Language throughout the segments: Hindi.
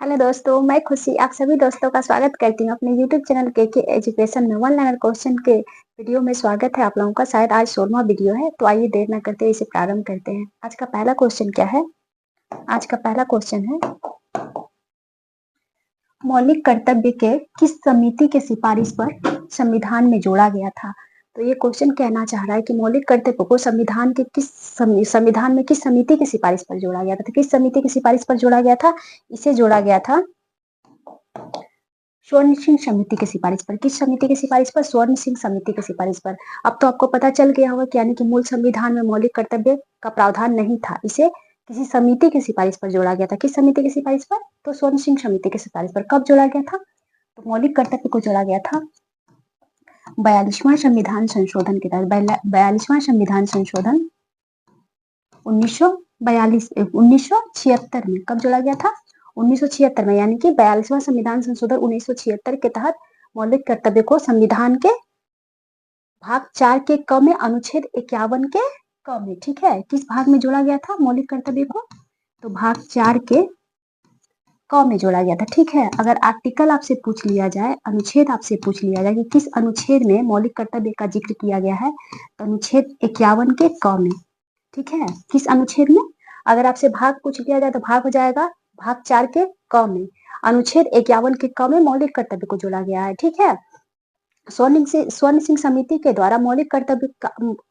हेलो दोस्तों, मैं खुशी आप सभी दोस्तों का स्वागत करती हूँ अपने यूट्यूब चैनल के एजुकेशन में वन लाइनर क्वेश्चन के वीडियो में स्वागत है आप लोगों का। शायद आज 16वां वीडियो है, तो आइए देर न करते हुए इसे प्रारंभ करते हैं। आज का पहला क्वेश्चन क्या है? आज का पहला क्वेश्चन है, मौलिक कर्तव्य के किस समिति के सिफारिश पर संविधान में जोड़ा गया था? तो ये क्वेश्चन कहना चाह रहा है कि मौलिक कर्तव्य को संविधान के संविधान में किस समिति की सिफारिश पर जोड़ा गया था? तो किस समिति की सिफारिश पर जोड़ा गया था? इसे जोड़ा गया था स्वर्ण सिंह समिति की सिफारिश पर। किस समिति की सिफारिश पर? स्वर्ण सिंह समिति की सिफारिश पर। अब तो आपको पता चल गया होगा कि यानी कि मूल संविधान में मौलिक कर्तव्य का प्रावधान नहीं था, इसे किसी समिति की सिफारिश पर जोड़ा गया था। किस समिति की सिफारिश पर? तो स्वर्ण सिंह समिति की सिफारिश पर। कब जोड़ा गया था? तो मौलिक कर्तव्य को जोड़ा गया था 42वां संविधान संशोधन के तहत। 42वां संविधान संशोधन 1976 में। कब जोड़ा गया था? 1976 में, यानी कि 42वां संविधान संशोधन 1976 के तहत मौलिक कर्तव्य को संविधान के भाग 4 के क में अनुच्छेद 51 के क में, ठीक है, किस भाग में जोड़ा गया था मौलिक कर्तव्य को? तो भाग 4 के क में जोड़ा गया था, ठीक है। अगर आर्टिकल आपसे पूछ लिया जाए, अनुच्छेद आपसे पूछ लिया जाए कि किस अनुच्छेद में मौलिक कर्तव्य का जिक्र किया गया है, तो अनुच्छेद 51 के क में, ठीक है। किस अनुच्छेद में? अगर आपसे भाग पूछ लिया जाए तो भाग हो जाएगा भाग 4 के क में। अनुच्छेद 51 के क में मौलिक कर्तव्य को जोड़ा गया है, ठीक है। स्वर्ण सिंह समिति के द्वारा मौलिक कर्तव्य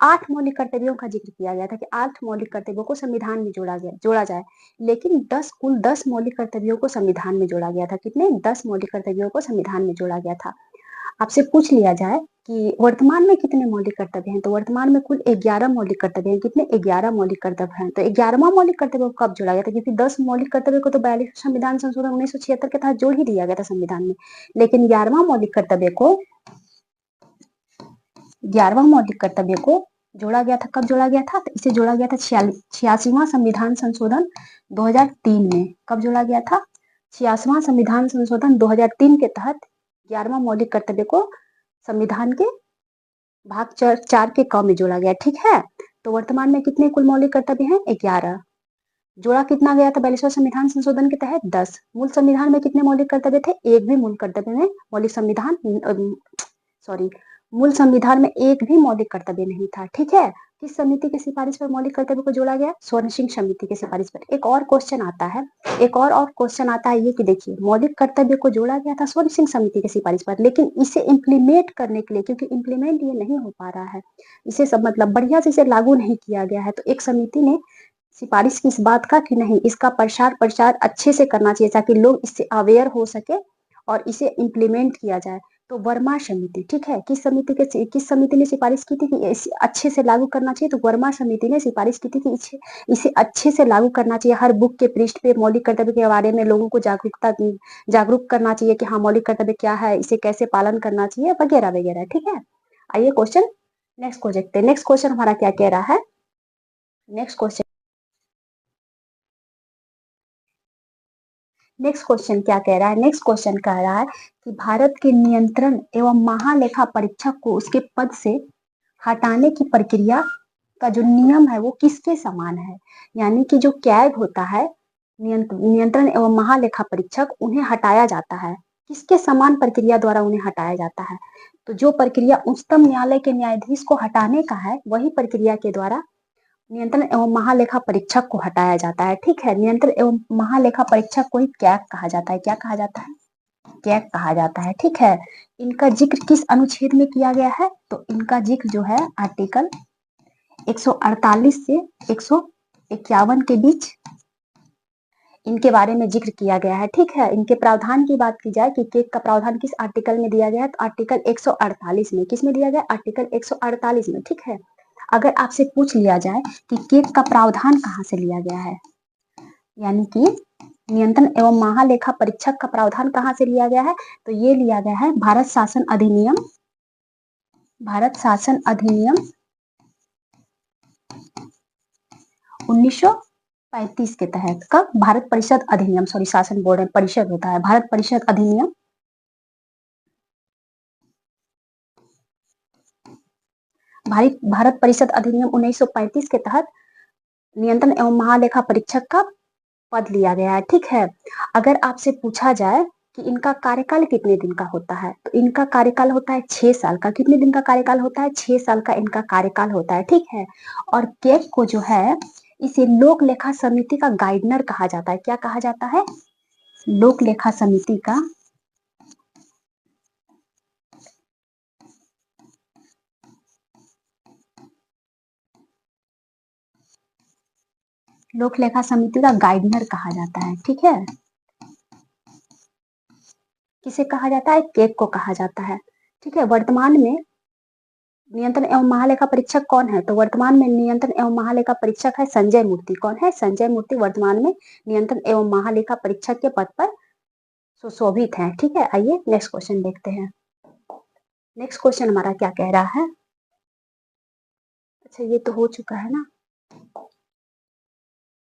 8 मौलिक कर्तव्यों का जिक्र किया गया था कि 8 मौलिक कर्तव्यों को संविधान में जोड़ा जाए, लेकिन कुल 10 मौलिक कर्तव्यों को संविधान में जोड़ा गया था। कितने? 10 मौलिक कर्तव्यों को संविधान में जोड़ा गया था। आपसे पूछ लिया जाए कि वर्तमान में कितने मौलिक कर्तव्य हैं, तो वर्तमान में कुल 11 मौलिक कर्तव्य हैं। कितने? 11 मौलिक कर्तव्य हैं। तो 11वां मौलिक कर्तव्य को कब जोड़ा गया था? क्योंकि 10 मौलिक कर्तव्य को तो 42 संविधान संशोधन 1976 के तहत जोड़ ही दिया गया था संविधान में, लेकिन 11वां मौलिक कर्तव्य को 11वां मौलिक कर्तव्य को जोड़ा गया था। कब जोड़ा गया था? तो इसे जोड़ा गया था 86वां संविधान संशोधन 2003 में। कब जोड़ा गया था? 86वां संविधान संशोधन 2003 के तहत 11वां मौलिक कर्तव्य को संविधान के भाग 4 के क में जोड़ा गया, ठीक है। तो वर्तमान में कितने कुल मौलिक कर्तव्य हैं? 11। जोड़ा कितना गया था 42वां संविधान संशोधन के तहत? 10। मूल संविधान में कितने मौलिक कर्तव्य थे? एक भी मूल कर्तव्य में मौलिक संविधान सॉरी मूल संविधान में एक भी मौलिक कर्तव्य नहीं था, ठीक है। किस समिति की सिफारिश पर मौलिक कर्तव्य को जोड़ा गया? स्वर्ण सिंह समिति की सिफारिश पर। एक और क्वेश्चन आता है, ये कि देखिए, मौलिक कर्तव्य को जोड़ा गया था स्वर्ण सिंह समिति की सिफारिश पर, लेकिन इसे इम्प्लीमेंट करने के लिए, क्योंकि इम्प्लीमेंट ये नहीं हो पा रहा है, इसे सब मतलब बढ़िया से इसे लागू नहीं किया गया है, तो एक समिति ने सिफारिश की इस बात का कि नहीं, इसका प्रचार अच्छे से करना चाहिए ताकि लोग इससे अवेयर हो सके और इसे इम्प्लीमेंट किया जाए। तो वर्मा समिति, ठीक है, किस समिति ने सिफारिश की थी कि इसे अच्छे से लागू करना चाहिए? तो वर्मा समिति ने सिफारिश की थी कि इसे अच्छे से लागू करना चाहिए। हर बुक के पृष्ठ पे मौलिक कर्तव्य के बारे में लोगों को जागरूक करना चाहिए कि हाँ, मौलिक कर्तव्य क्या है, इसे कैसे पालन करना चाहिए, वगैरह वगैरह, ठीक है। आइए क्वेश्चन नेक्स्ट को देखते हैं। नेक्स्ट क्वेश्चन हमारा क्या कह रहा है? नेक्स्ट क्वेश्चन क्या कह रहा है? नेक्स्ट क्वेश्चन कह रहा है कि भारत के नियंत्रण एवं महालेखा परीक्षक को उसके पद से हटाने की प्रक्रिया का जो नियम है वो किसके समान है? यानी कि जो कैग होता है, नियंत्रण एवं महालेखा परीक्षक, उन्हें हटाया जाता है, किसके समान प्रक्रिया द्वारा उन्हें हटाया जाता है? तो जो प्रक्रिया उच्चतम न्यायालय के न्यायाधीश को हटाने का है, वही प्रक्रिया के द्वारा नियंत्रण एवं महालेखा परीक्षक को हटाया जाता है, ठीक है। नियंत्रण एवं महालेखा परीक्षक को ही कैग कहा जाता है। क्या कहा जाता है? कैग कहा जाता है, ठीक है। इनका जिक्र किस अनुच्छेद में किया गया है? तो इनका जिक्र जो है आर्टिकल 148 से 151 के बीच इनके बारे में जिक्र किया गया है, ठीक है। इनके प्रावधान की बात की जाए कि केक का प्रावधान किस आर्टिकल में दिया गया है, तो आर्टिकल 148 में। किस में दिया गया? आर्टिकल 148 में, ठीक है। अगर आपसे पूछ लिया जाए कि केक का प्रावधान कहाँ से लिया गया है, यानी कि नियंत्रण एवं महालेखा परीक्षक का प्रावधान कहाँ से लिया गया है, तो ये लिया गया है भारत शासन अधिनियम 1935 के तहत। कब? भारत परिषद अधिनियम, सॉरी शासन बोर्ड है, परिषद होता है, भारत परिषद अधिनियम भारत परिषद अधिनियम 1935 के तहत नियंत्रण एवं महालेखा परीक्षक का पद लिया गया है, ठीक है। अगर आपसे पूछा जाए कि इनका कार्यकाल कितने दिन का होता है, तो इनका कार्यकाल होता है 6 साल का। कितने दिन का कार्यकाल होता है? 6 साल का इनका कार्यकाल होता है, ठीक है। और केक को जो है, इसे लोक लेखा समिति का गाइडनर कहा जाता है। क्या कहा जाता है? लोक लेखा समिति का लोक लेखा समिति का गाइडनर कहा जाता है, ठीक है। किसे कहा जाता है? केक को कहा जाता है, ठीक है। वर्तमान में नियंत्रण एवं महालेखा परीक्षक कौन है? तो वर्तमान में नियंत्रण एवं महालेखा परीक्षक है संजय मूर्ति। कौन है? संजय मूर्ति वर्तमान में नियंत्रण एवं महालेखा परीक्षक के पद पर सुशोभित हैं, ठीक है। आइए नेक्स्ट क्वेश्चन देखते हैं। नेक्स्ट क्वेश्चन हमारा क्या कह रहा है? अच्छा, ये तो हो चुका है ना।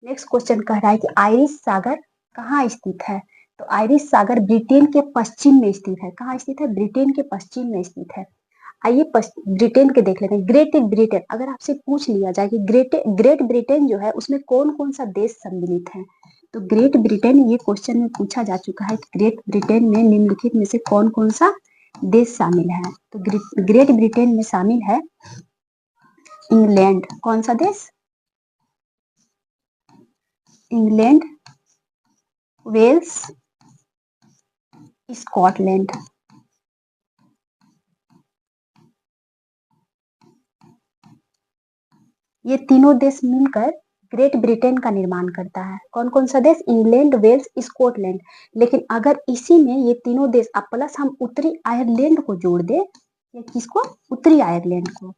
नेक्स्ट क्वेश्चन कह रहा है कि आयरिश सागर कहाँ स्थित है? तो आयरिश सागर ब्रिटेन के पश्चिम में स्थित है। कहाँ स्थित है? ब्रिटेन के पश्चिम में स्थित है। आइए ब्रिटेन के देख लेते हैं। ग्रेट ब्रिटेन, अगर आपसे पूछ लिया जाए कि ग्रेट ब्रिटेन जो है उसमें कौन कौन सा देश सम्मिलित है, तो ग्रेट ब्रिटेन, ये क्वेश्चन में पूछा जा चुका है कि ग्रेट ब्रिटेन में निम्नलिखित में से कौन कौन सा देश शामिल है। तो ग्रेट ब्रिटेन में शामिल है इंग्लैंड। कौन सा देश? England, Wales, Scotland. ये तीनों देश मिलकर ग्रेट ब्रिटेन का निर्माण करता है। कौन कौन सा देश? England, Wales, Scotland. लेकिन अगर इसी में ये तीनों देश अब प्लस हम उत्तरी आयरलैंड को जोड़ दे, या किसको? उत्तरी आयरलैंड को,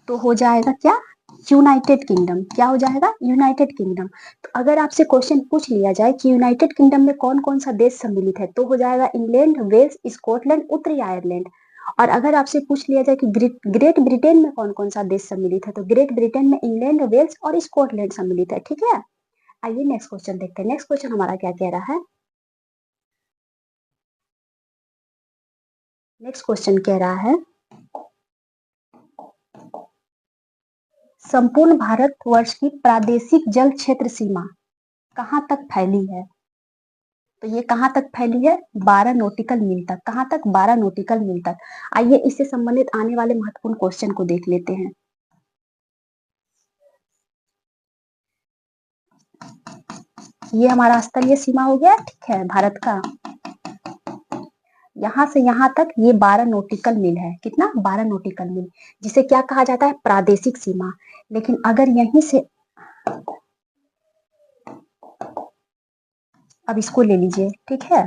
तो हो जाएगा क्या? United kingdom. क्या हो जाएगा? United kingdom. तो अगर आपसे क्वेश्चन पूछ लिया जाए कि यूनाइटेड किंगडम में कौन कौन सा देश सम्मिलित है, तो हो जाएगा इंग्लैंड, वेल्स, स्कॉटलैंड, उत्तरी आयरलैंड। और अगर आपसे पूछ लिया जाए कि ग्रेट ब्रिटेन में कौन कौन सा देश सम्मिलित है, तो ग्रेट ब्रिटेन में इंग्लैंड, वेल्स और स्कॉटलैंड सम्मिलित है, ठीक है। आइए नेक्स्ट क्वेश्चन देखते हैं। नेक्स्ट क्वेश्चन हमारा क्या कह रहा है? नेक्स्ट क्वेश्चन कह रहा है संपूर्ण भारतवर्ष की प्रादेशिक जल क्षेत्र सीमा कहाँ तक फैली है? तो ये कहाँ तक फैली है? 12 नॉटिकल मील तक। कहाँ तक? 12 नॉटिकल मील तक। आइए इससे संबंधित आने वाले महत्वपूर्ण क्वेश्चन को देख लेते हैं। ये हमारा स्थलीय सीमा हो गया, ठीक है, भारत का। यहाँ से यहाँ तक ये 12 नॉटिकल मील है। कितना? 12 नॉटिकल मील, जिसे क्या कहा जाता है? प्रादेशिक सीमा। लेकिन अगर यहीं से, अब इसको ले लीजिए, ठीक है।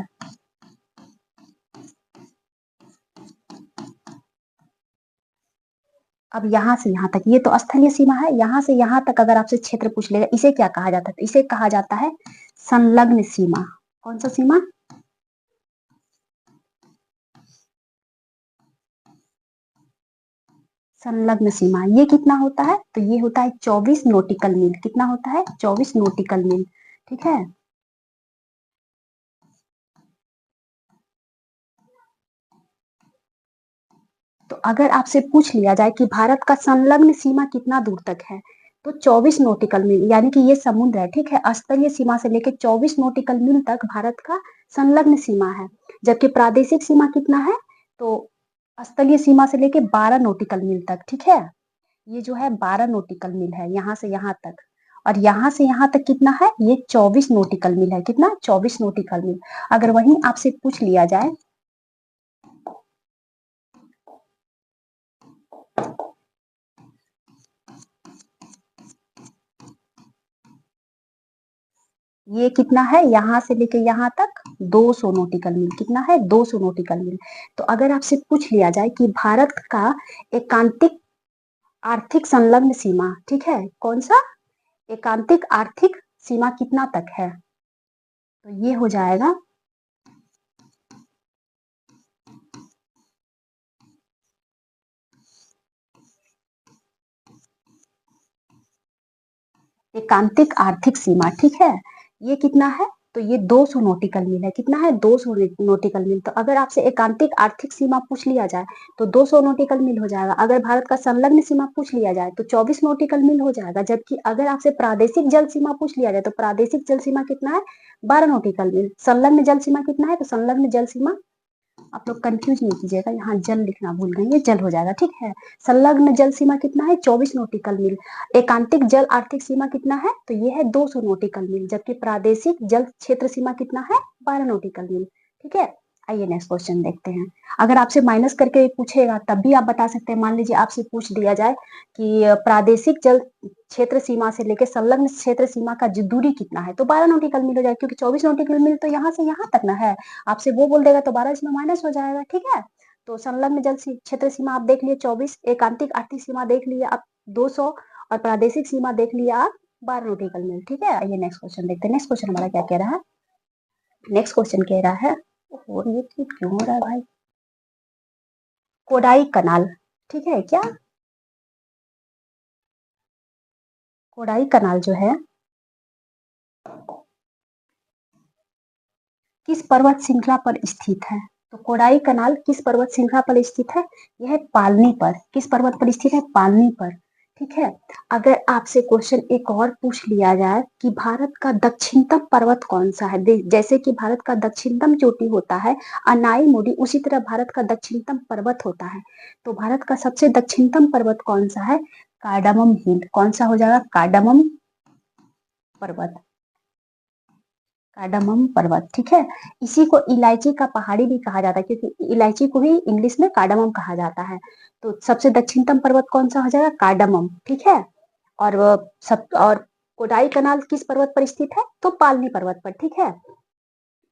अब यहाँ से यहाँ तक ये तो स्थलीय सीमा है। यहाँ से यहाँ तक अगर आपसे क्षेत्र पूछ लेगा, इसे क्या कहा जाता है? इसे कहा जाता है संलग्न सीमा। कौन सा सीमा? संलग्न सीमा। ये कितना होता है? तो ये होता है 24 नॉटिकल मील। कितना होता है? 24 नॉटिकल मील, ठीक है। तो अगर आपसे पूछ लिया जाए कि भारत का संलग्न सीमा कितना दूर तक है, तो 24 नॉटिकल मील, यानी कि ये समुद्र है, ठीक है। स्थलीय सीमा से लेकर 24 नॉटिकल मील तक भारत का संलग्न सीमा है। जबकि प्रादेशिक सीमा कितना है? तो स्थलीय सीमा से लेकर 12 नॉटिकल मील तक, ठीक है। ये जो है 12 नॉटिकल मील है यहाँ से यहाँ तक। और यहाँ से यहाँ तक कितना है? ये 24 नॉटिकल मील है। कितना? 24 नॉटिकल मील। अगर वहीं आपसे पूछ लिया जाए, ये कितना है यहाँ से लेके यहाँ तक? 200 नॉटिकल मील। कितना है? 200 नॉटिकल मील। तो अगर आपसे पूछ लिया जाए कि भारत का एकांतिक आर्थिक संलग्न सीमा, ठीक है, कौन सा? एकांतिक आर्थिक सीमा कितना तक है, तो ये हो जाएगा एकांतिक आर्थिक सीमा, ठीक है। ये कितना है? तो ये 200 नॉटिकल मील है। कितना है? 200 नॉटिकल मील। तो अगर आपसे एकांतिक आर्थिक सीमा पूछ लिया जाए तो 200 नॉटिकल मील हो जाएगा। अगर भारत का संलग्न सीमा पूछ लिया जाए तो 24 नॉटिकल मील हो जाएगा। जबकि अगर आपसे प्रादेशिक जल सीमा पूछ लिया जाए तो प्रादेशिक जल सीमा कितना है? 12 नॉटिकल मील। संलग्न जल सीमा कितना है? तो संलग्न जल सीमा, आप लोग कंफ्यूज नहीं कीजिएगा, यहाँ जल लिखना भूल गए, ये जल हो जाएगा, ठीक है। संलग्न जल सीमा कितना है? 24 नॉटिकल मील। एकांतिक जल आर्थिक सीमा कितना है? तो ये है 200 नॉटिकल मील। जबकि प्रादेशिक जल क्षेत्र सीमा कितना है? 12 नॉटिकल मील, ठीक है। आइए नेक्स्ट क्वेश्चन देखते हैं। अगर आपसे माइनस करके पूछेगा तब भी आप बता सकते हैं। मान लीजिए आपसे पूछ दिया जाए कि प्रादेशिक जल क्षेत्र सीमा से लेकर संलग्न क्षेत्र सीमा का दूरी कितना है, तो 12 नॉटिकल मील हो जाएगा, क्योंकि 24 नॉटिकल मील तो यहाँ से यहाँ तक ना है। आपसे वो बोल देगा तो 12 इसमें माइनस हो जाएगा, ठीक है। तो संलग्न जल क्षेत्र सीमा आप देख लिए 24, एकांतिक आर्थिक सीमा देख लिए आप 200, और प्रादेशिक सीमा देख लिया आप 12 नॉटिकल मील, ठीक है। आइए नेक्स्ट क्वेश्चन देखते हैं। नेक्स्ट क्वेश्चन हमारा क्या कह रहा है? नेक्स्ट क्वेश्चन कह रहा है, और ये क्यों हो रहा है भाई, कोडाई कनाल, ठीक है क्या? कोडाई कनाल जो है किस पर्वत श्रृंखला पर स्थित है? तो कोडाई कनाल किस पर्वत श्रृंखला पर स्थित है? यह पालनी पर। किस पर्वत पर स्थित है? पालनी पर, ठीक है। अगर आपसे क्वेश्चन एक और पूछ लिया जाए कि भारत का दक्षिणतम पर्वत कौन सा है, जैसे कि भारत का दक्षिणतम चोटी होता है अनाई मुडी, उसी तरह भारत का दक्षिणतम पर्वत होता है। तो भारत का सबसे दक्षिणतम पर्वत कौन सा है? कार्डामम हिल। कौन सा हो जाएगा? कार्डामम पर्वत, कार्डामम पर्वत, ठीक है। इसी को इलायची का पहाड़ी भी कहा जाता है, क्योंकि इलायची को ही इंग्लिश में कार्डामम कहा जाता है। तो सबसे दक्षिणतम पर्वत कौन सा हो जाएगा? कार्डामम, ठीक है। और और कोडाई कनाल किस पर्वत पर स्थित है? तो पालनी पर्वत पर, ठीक है।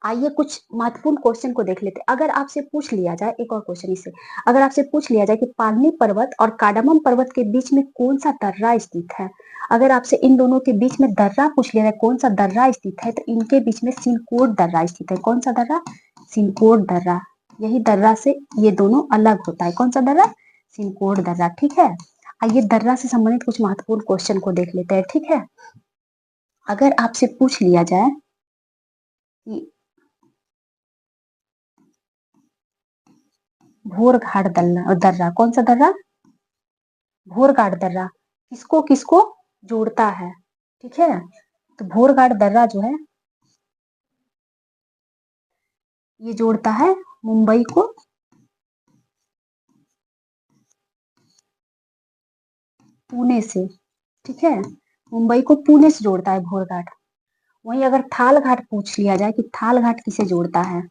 आइए कुछ महत्वपूर्ण क्वेश्चन को देख लेते हैं। अगर आपसे पूछ लिया जाए, एक और क्वेश्चन इससे, अगर आपसे पूछ लिया जाए कि पालनी पर्वत और कार्डामम पर्वत के बीच में कौन सा दर्रा स्थित है, अगर आपसे इन दोनों के बीच में दर्रा पूछ लिया जाए कौन सा दर्रा स्थित है, तो इनके बीच में सिनकोट दर्रा स्थित है। कौन सा दर्रा? सिनकोट दर्रा। यही दर्रा से ये दोनों अलग होता है। कौन सा दर्रा? सिनकोट दर्रा, ठीक है। आइए दर्रा से संबंधित कुछ महत्वपूर्ण क्वेश्चन को देख लेते हैं, ठीक है। अगर आपसे पूछ लिया जाए कि भोरघाट दर्रा, कौन सा दर्रा? भोरघाट दर्रा किसको किसको जोड़ता है, ठीक है। तो भोरघाट दर्रा जो है ये जोड़ता है मुंबई को पुणे से, ठीक है। मुंबई को पुणे से जोड़ता है भोरघाट। वहीं अगर थाल घाट पूछ लिया जाए कि थाल घाट किसे जोड़ता है,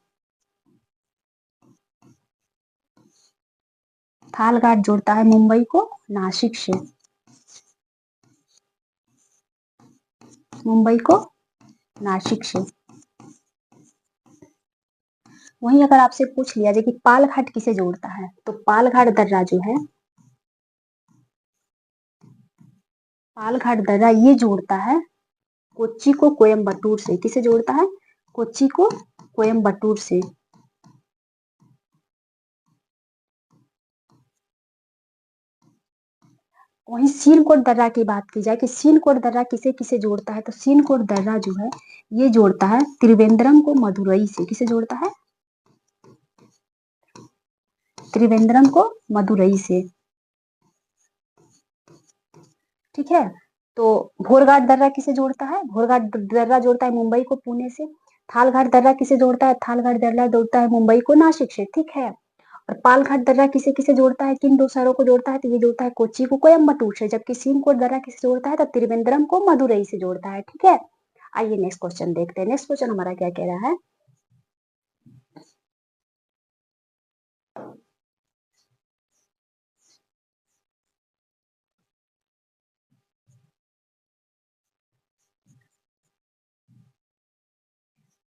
थाल घाट जोड़ता है मुंबई को नासिक से, मुंबई को नासिक से। वहीं अगर आपसे पूछ लिया जाए कि पाल घाट किसे जोड़ता है, तो पाल घाट दर्रा जो है, पाल घाट दर्रा ये जोड़ता है कोच्चि को कोयम्बटूर से। किसे जोड़ता है? कोच्चि को कोयम्बटूर से। वहीं सीलकोट दर्रा की बात की जाए कि सीलकोट दर्रा किसे किसे जोड़ता है, तो सीलकोट दर्रा जो है ये जोड़ता है त्रिवेंद्रम को मदुरई से। किसे जोड़ता है? त्रिवेंद्रम को मदुरई से, ठीक है। तो भोरघाट दर्रा किसे जोड़ता है? भोरघाट दर्रा जोड़ता है मुंबई को पुणे से। थालघाट दर्रा किसे जोड़ता है? थालघाट दर्रा जोड़ता है मुंबई को नासिक से, ठीक है। और पालघाट दर्रा किसे किसे जोड़ता है, किन दो शहरों को जोड़ता है, तो ये जोड़ता है कोच्चि को कोयम्बटूर से। जबकि सीमकोट दर्रा किसे जोड़ता है, तो त्रिवेंद्रम को मदुरई से जोड़ता है, ठीक है। आइए नेक्स्ट क्वेश्चन देखते हैं। नेक्स्ट क्वेश्चन हमारा क्या कह रहा है?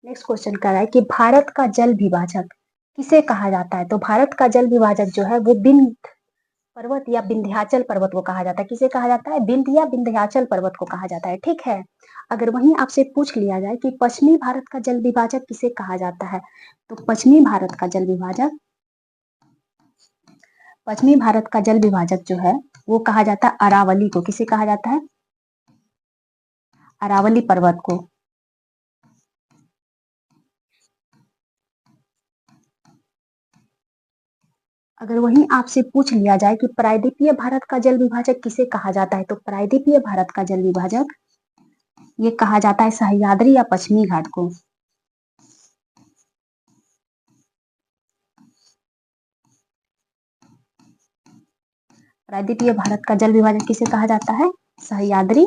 नेक्स्ट क्वेश्चन कह रहा है कि भारत का जल विभाजक किसे कहा जाता है? तो भारत का जल विभाजक जो है वो विंध्य पर्वत या विंध्याचल पर्वत को कहा जाता है। किसे कहा जाता है? विंध्य या विंध्याचल पर्वत को कहा जाता है, ठीक है। अगर वहीं आपसे पूछ लिया जाए कि पश्चिमी भारत का जल विभाजक किसे कहा जाता है, तो पश्चिमी भारत का जल विभाजक, पश्चिमी भारत का जल विभाजक जो है वो कहा जाता है अरावली को। किसे कहा जाता है? अरावली पर्वत को। अगर वहीं आपसे पूछ लिया जाए कि प्रायद्वीपीय भारत का जल विभाजक किसे कहा जाता है, तो प्रायद्वीपीय भारत का जल विभाजक ये कहा जाता है सह्याद्री या पश्चिमी घाट को। प्रायद्वीपीय भारत का जल विभाजक किसे कहा जाता है, सह्याद्री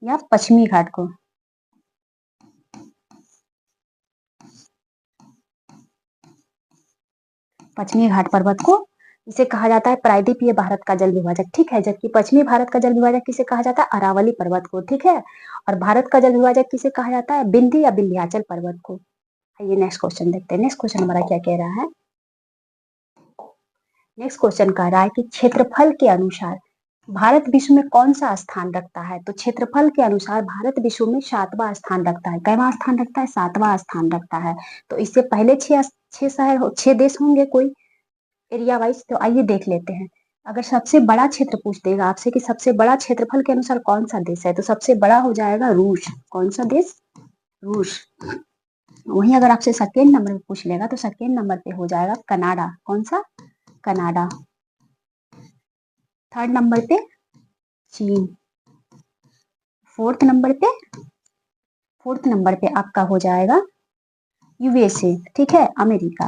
या पश्चिमी घाट को। पश्चिमी घाट पर्वत को इसे कहा जाता है प्रायद्वीपीय भारत का जल विभाजक, ठीक है। जबकि पश्चिमी भारत का जल विभाजक किसे कहा जाता है, अरावली पर्वत को, ठीक है। और भारत का जल विभाजक किसे कहा जाता है, बिंदी या विंध्याचल पर्वत को। आइए नेक्स्ट क्वेश्चन देखते हैं। नेक्स्ट क्वेश्चन हमारा क्या कह रहा है। नेक्स्ट क्वेश्चन कह रहा है कि क्षेत्रफल के अनुसार भारत विश्व में कौन सा स्थान रखता है, तो क्षेत्रफल के अनुसार भारत विश्व में 7वां स्थान रखता है। कैवां स्थान रखता है, 7वां स्थान रखता है। तो इससे पहले छह देश होंगे कोई एरिया वाइज, तो आइए देख लेते हैं। अगर सबसे बड़ा क्षेत्र पूछ देगा आपसे कि सबसे बड़ा क्षेत्रफल के अनुसार कौन सा देश है, तो सबसे बड़ा हो जाएगा रूस। कौन सा देश, रूस। वहीं अगर आपसे सेकेंड नंबर पे पूछ लेगा तो सेकेंड नंबर पे हो जाएगा कनाडा। कौन सा, कनाडा। थर्ड नंबर पे चीन। फोर्थ नंबर पे आपका हो जाएगा यूएसए, ठीक है, अमेरिका।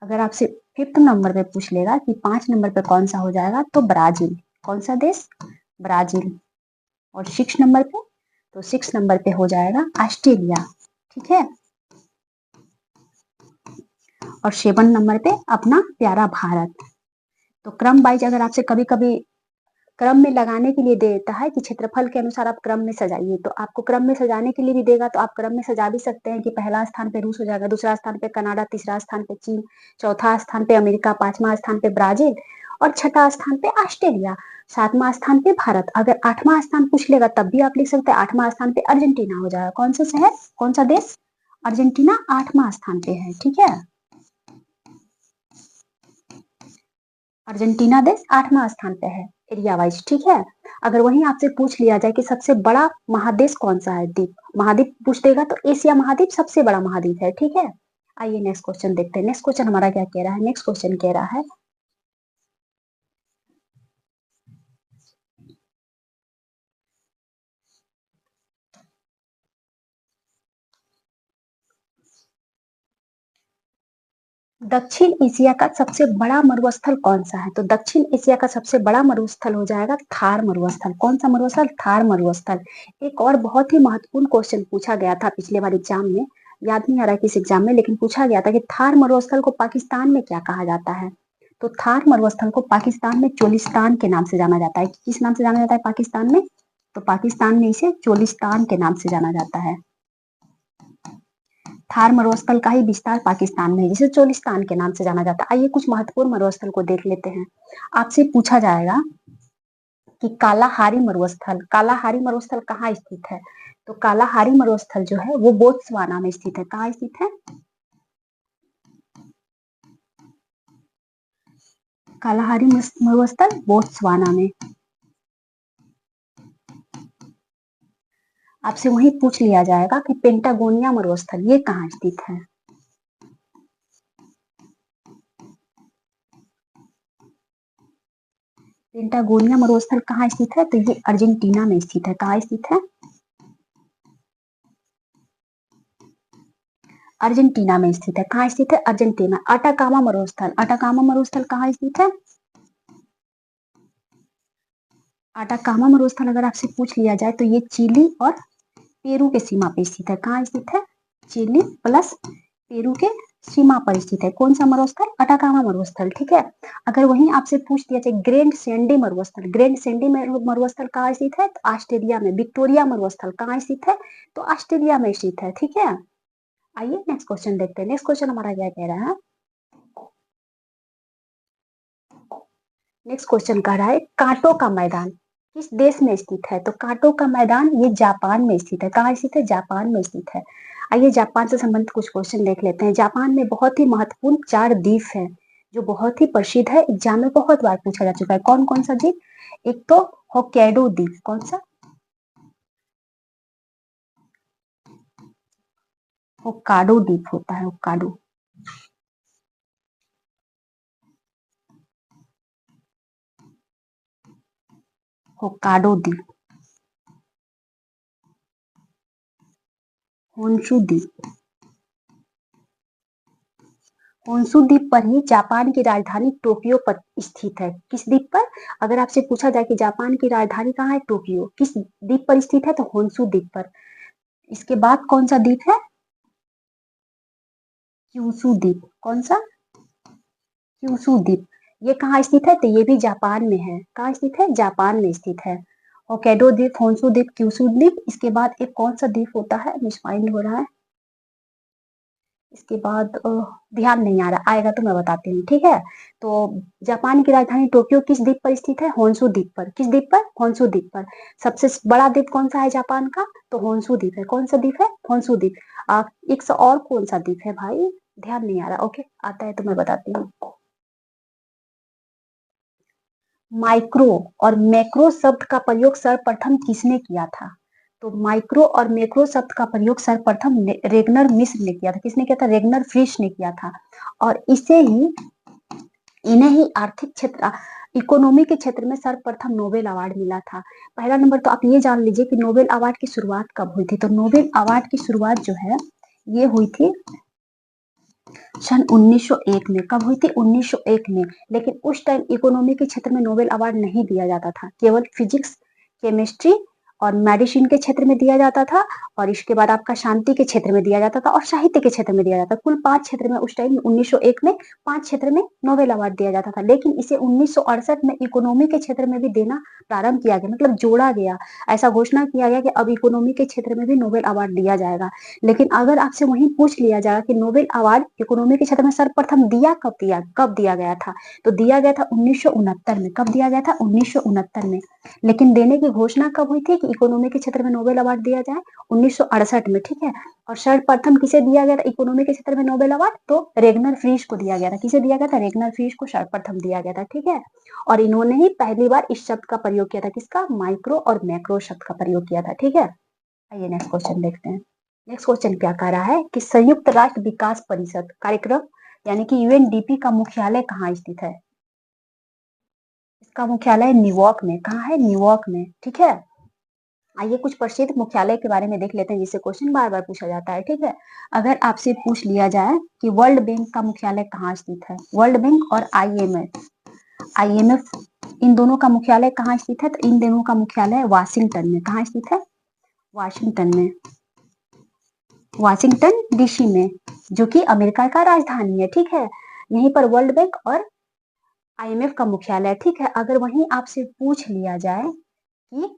अगर आपसे फिफ्थ नंबर पे पूछ लेगा कि 5 नंबर पे कौन सा हो जाएगा, तो ब्राजील। कौन सा देश, ब्राजील। और 6 नंबर पे, तो 6 नंबर पे हो जाएगा ऑस्ट्रेलिया, ठीक है। और 7 नंबर पे अपना प्यारा भारत। तो क्रम वाइज अगर आपसे कभी कभी क्रम में लगाने के लिए देता है कि क्षेत्रफल के अनुसार आप क्रम में सजाइए, तो आपको क्रम में सजाने के लिए भी देगा, तो आप क्रम में सजा भी सकते हैं कि पहला स्थान पे रूस हो जाएगा, दूसरा स्थान पे कनाडा, तीसरा स्थान पे चीन, चौथा स्थान पे अमेरिका, पांचवा स्थान पे ब्राजील और छठा स्थान पे ऑस्ट्रेलिया, सातवां स्थान पे भारत। अगर 8वां स्थान पूछ लेगा तब भी आप लिख सकते हैं 8वां स्थान पे अर्जेंटीना हो जाएगा। कौन सा शहर, कौन सा देश, अर्जेंटीना 8वां स्थान पे है, ठीक है। अर्जेंटीना देश 8वां स्थान पे है एरिया वाइज, ठीक है। अगर वहीं आपसे पूछ लिया जाए कि सबसे बड़ा महादेश कौन सा है, द्वीप महाद्वीप पूछ देगा, तो एशिया महाद्वीप सबसे बड़ा महाद्वीप है, ठीक है। आइए नेक्स्ट क्वेश्चन देखते हैं। नेक्स्ट क्वेश्चन हमारा क्या कह रहा है। नेक्स्ट क्वेश्चन कह रहा है दक्षिण एशिया का सबसे बड़ा मरुस्थल कौन सा है, तो दक्षिण एशिया का सबसे बड़ा मरुस्थल हो जाएगा थार मरुस्थल। कौन सा मरुस्थल, थार मरुस्थल। एक और बहुत ही महत्वपूर्ण क्वेश्चन पूछा गया था पिछले बार एग्जाम में, याद नहीं आ रहा किस एग्जाम में, लेकिन पूछा गया था कि थार मरुस्थल को पाकिस्तान में क्या कहा जाता है, तो थार मरुस्थल को पाकिस्तान में चोलिस्तान के नाम से जाना जाता है। किस नाम से जाना जाता है पाकिस्तान में, तो पाकिस्तान में इसे चोलिस्तान के नाम से जाना जाता है। थार मरुस्थल का ही विस्तार पाकिस्तान में है, जिसे चोलिस्तान के नाम से जाना जाता है। आइए कुछ महत्वपूर्ण मरुस्थल को देख लेते हैं। आपसे पूछा जाएगा कि कालाहारी मरुस्थल, कालाहारी मरुस्थल कहाँ स्थित है, तो कालाहारी मरुस्थल जो है वो बोत्सवाना में स्थित है। कहाँ स्थित है, कालाहारी मरुस्थल बोत्सवाना में। आपसे वही पूछ लिया जाएगा कि पेंटागोनिया मरुस्थल ये कहाँ स्थित है। पेंटागोनिया मरुस्थल कहाँ स्थित है, तो ये अर्जेंटीना में स्थित है। कहाँ स्थित है, अर्जेंटीना में स्थित है। कहाँ स्थित है, अर्जेंटीना। अटाकामा मरुस्थल, अटाकामा मरुस्थल कहाँ स्थित है, अटाकामा मरुस्थल अगर आपसे पूछ लिया जाए तो ये चिली और पेरू के सीमा पे स्थित है। कहाँ स्थित है, चिली प्लस पेरू के सीमा पर स्थित है। कौन सा मरुस्थल, अटाकामा मरुस्थल, ठीक है। अगर वहीं आपसे पूछ दिया जाए ग्रैंड सैंडी मरुस्थल, ग्रैंड सैंडी मरुस्थल कहाँ स्थित है, तो ऑस्ट्रेलिया में। विक्टोरिया मरुस्थल कहाँ स्थित है, तो ऑस्ट्रेलिया में स्थित है, ठीक है। आइए नेक्स्ट क्वेश्चन देखते हैं। नेक्स्ट क्वेश्चन हमारा क्या कह रहा है। नेक्स्ट क्वेश्चन कह रहा है कांटो का मैदान किस देश में स्थित है, तो कांटो का मैदान ये जापान में स्थित है। कहाँ स्थित है, जापान में स्थित है। आइए जापान से संबंधित कुछ क्वेश्चन देख लेते हैं। जापान में बहुत ही महत्वपूर्ण 4 द्वीप है जो बहुत ही प्रसिद्ध है, एग्जाम में बहुत बार पूछा जा चुका है। कौन कौन सा द्वीप, एक तो होक्काइडो द्वीप। कौन सा, होक्काइडो द्वीप होता है, होक्काइडो। होक्काडो द्वीप, होन्शु द्वीप। होन्शु द्वीप पर ही जापान की राजधानी टोक्यो पर स्थित है। किस द्वीप पर? अगर आपसे पूछा जाए कि जापान की राजधानी कहाँ है, टोक्यो, किस द्वीप पर स्थित है, तो होन्शु द्वीप पर। इसके बाद कौन सा द्वीप है? क्यूशु द्वीप। कौन सा? क्यूशु द्वीप। ये कहाँ स्थित है? तो ये भी जापान में है। कहाँ स्थित है? जापान में स्थित है। होक्काइडो द्वीप, होन्शु द्वीप, क्यूशु द्वीप। इसके बाद एक कौन सा द्वीप होता है, मिसमाइंड हो रहा है। इसके बाद ध्यान नहीं आ रहा, आएगा तो मैं बताती हूँ, ठीक है। तो जापान की राजधानी टोक्यो किस द्वीप पर स्थित है? होन्शु द्वीप पर। किस द्वीप पर? होन्शु द्वीप पर। सबसे बड़ा द्वीप कौन सा है जापान का? तो होन्शु द्वीप है। कौन सा द्वीप है? होन्शु द्वीप। एक सौ और कौन सा द्वीप है भाई, ध्यान नहीं आ रहा। ओके, आता है तो मैं बताती हूँ। माइक्रो और मैक्रो शब्द का प्रयोग सर्वप्रथम किसने किया था? तो माइक्रो और मैक्रो शब्द का प्रयोग सर्वप्रथम रेगनर मिश्र ने किया था। किसने किया था? रेगनर फ्रिश ने किया था। और इन्हें ही आर्थिक क्षेत्र, इकोनॉमी के क्षेत्र में सर्वप्रथम नोबेल अवार्ड मिला था। पहला नंबर तो आप ये जान लीजिए कि नोबेल अवार्ड की शुरुआत कब हुई थी। तो नोबेल अवार्ड की शुरुआत जो है ये हुई थी सन 1901 में। कब हुई थी? 1901 में। लेकिन उस टाइम इकोनॉमी के क्षेत्र में नोबेल अवार्ड नहीं दिया जाता था, केवल फिजिक्स, केमिस्ट्री और मेडिसिन के क्षेत्र में दिया जाता था, और इसके बाद आपका शांति के क्षेत्र में दिया जाता था, और साहित्य के क्षेत्र में दिया जाता था। कुल 5 क्षेत्र में उस टाइम 1901 में 5 क्षेत्र में नोबेल अवार्ड दिया जाता था। लेकिन इसे 1968 में इकोनॉमी के क्षेत्र में भी देना प्रारंभ किया गया, मतलब जोड़ा गया। ऐसा घोषणा किया गया कि अब इकोनॉमी के क्षेत्र में भी नोबेल अवार्ड दिया जाएगा। लेकिन अगर आपसे वहीं पूछ लिया जाएगा कि नोबेल अवार्ड इकोनॉमी के क्षेत्र में सर्वप्रथम कब दिया गया था, तो दिया गया था 1969 में। कब दिया गया था? 1969 में। लेकिन देने की घोषणा कब हुई थी कि इकोनॉमी के क्षेत्र में नोबेल अवार्ड दिया जाए? 1968 में, ठीक है। और सर्वप्रथम किसे दिया गया था इकोनॉमी के क्षेत्र में नोबेल अवार्ड? तो रेगनर फ्रीश को दिया गया था। किसे दिया गया था? रेगनर फ्रीश को सर्वप्रथम दिया गया था, ठीक है। और इन्होंने ही पहली बार इस शब्द का प्रयोग किया था। किसका? माइक्रो और मैक्रो शब्द का प्रयोग किया था, ठीक है। आइए नेक्स्ट क्वेश्चन देखते हैं। नेक्स्ट क्वेश्चन क्या कह रहा है कि संयुक्त राष्ट्र विकास परिषद कार्यक्रम यानी कि यूएनडीपी का मुख्यालय कहाँ स्थित है? इसका मुख्यालय न्यूयॉर्क में। कहाँ है? न्यूयॉर्क में, ठीक है। आइए कुछ प्रसिद्ध मुख्यालय के बारे में देख लेते हैं, जिससे क्वेश्चन बार बार पूछा जाता है, ठीक है। अगर आपसे पूछ लिया जाए कि वर्ल्ड बैंक का मुख्यालय कहाँ स्थित है, वर्ल्ड बैंक और आईएमएफ इन दोनों का मुख्यालय कहाँ स्थित है, तो इन दोनों का मुख्यालय वाशिंगटन में। कहाँ स्थित है? वाशिंगटन में, वाशिंगटन डीसी में, जो कि अमेरिका का राजधानी है, ठीक है। यहीं पर वर्ल्ड बैंक और आईएमएफ का मुख्यालय है, ठीक है। अगर वहीं आपसे पूछ लिया जाए कि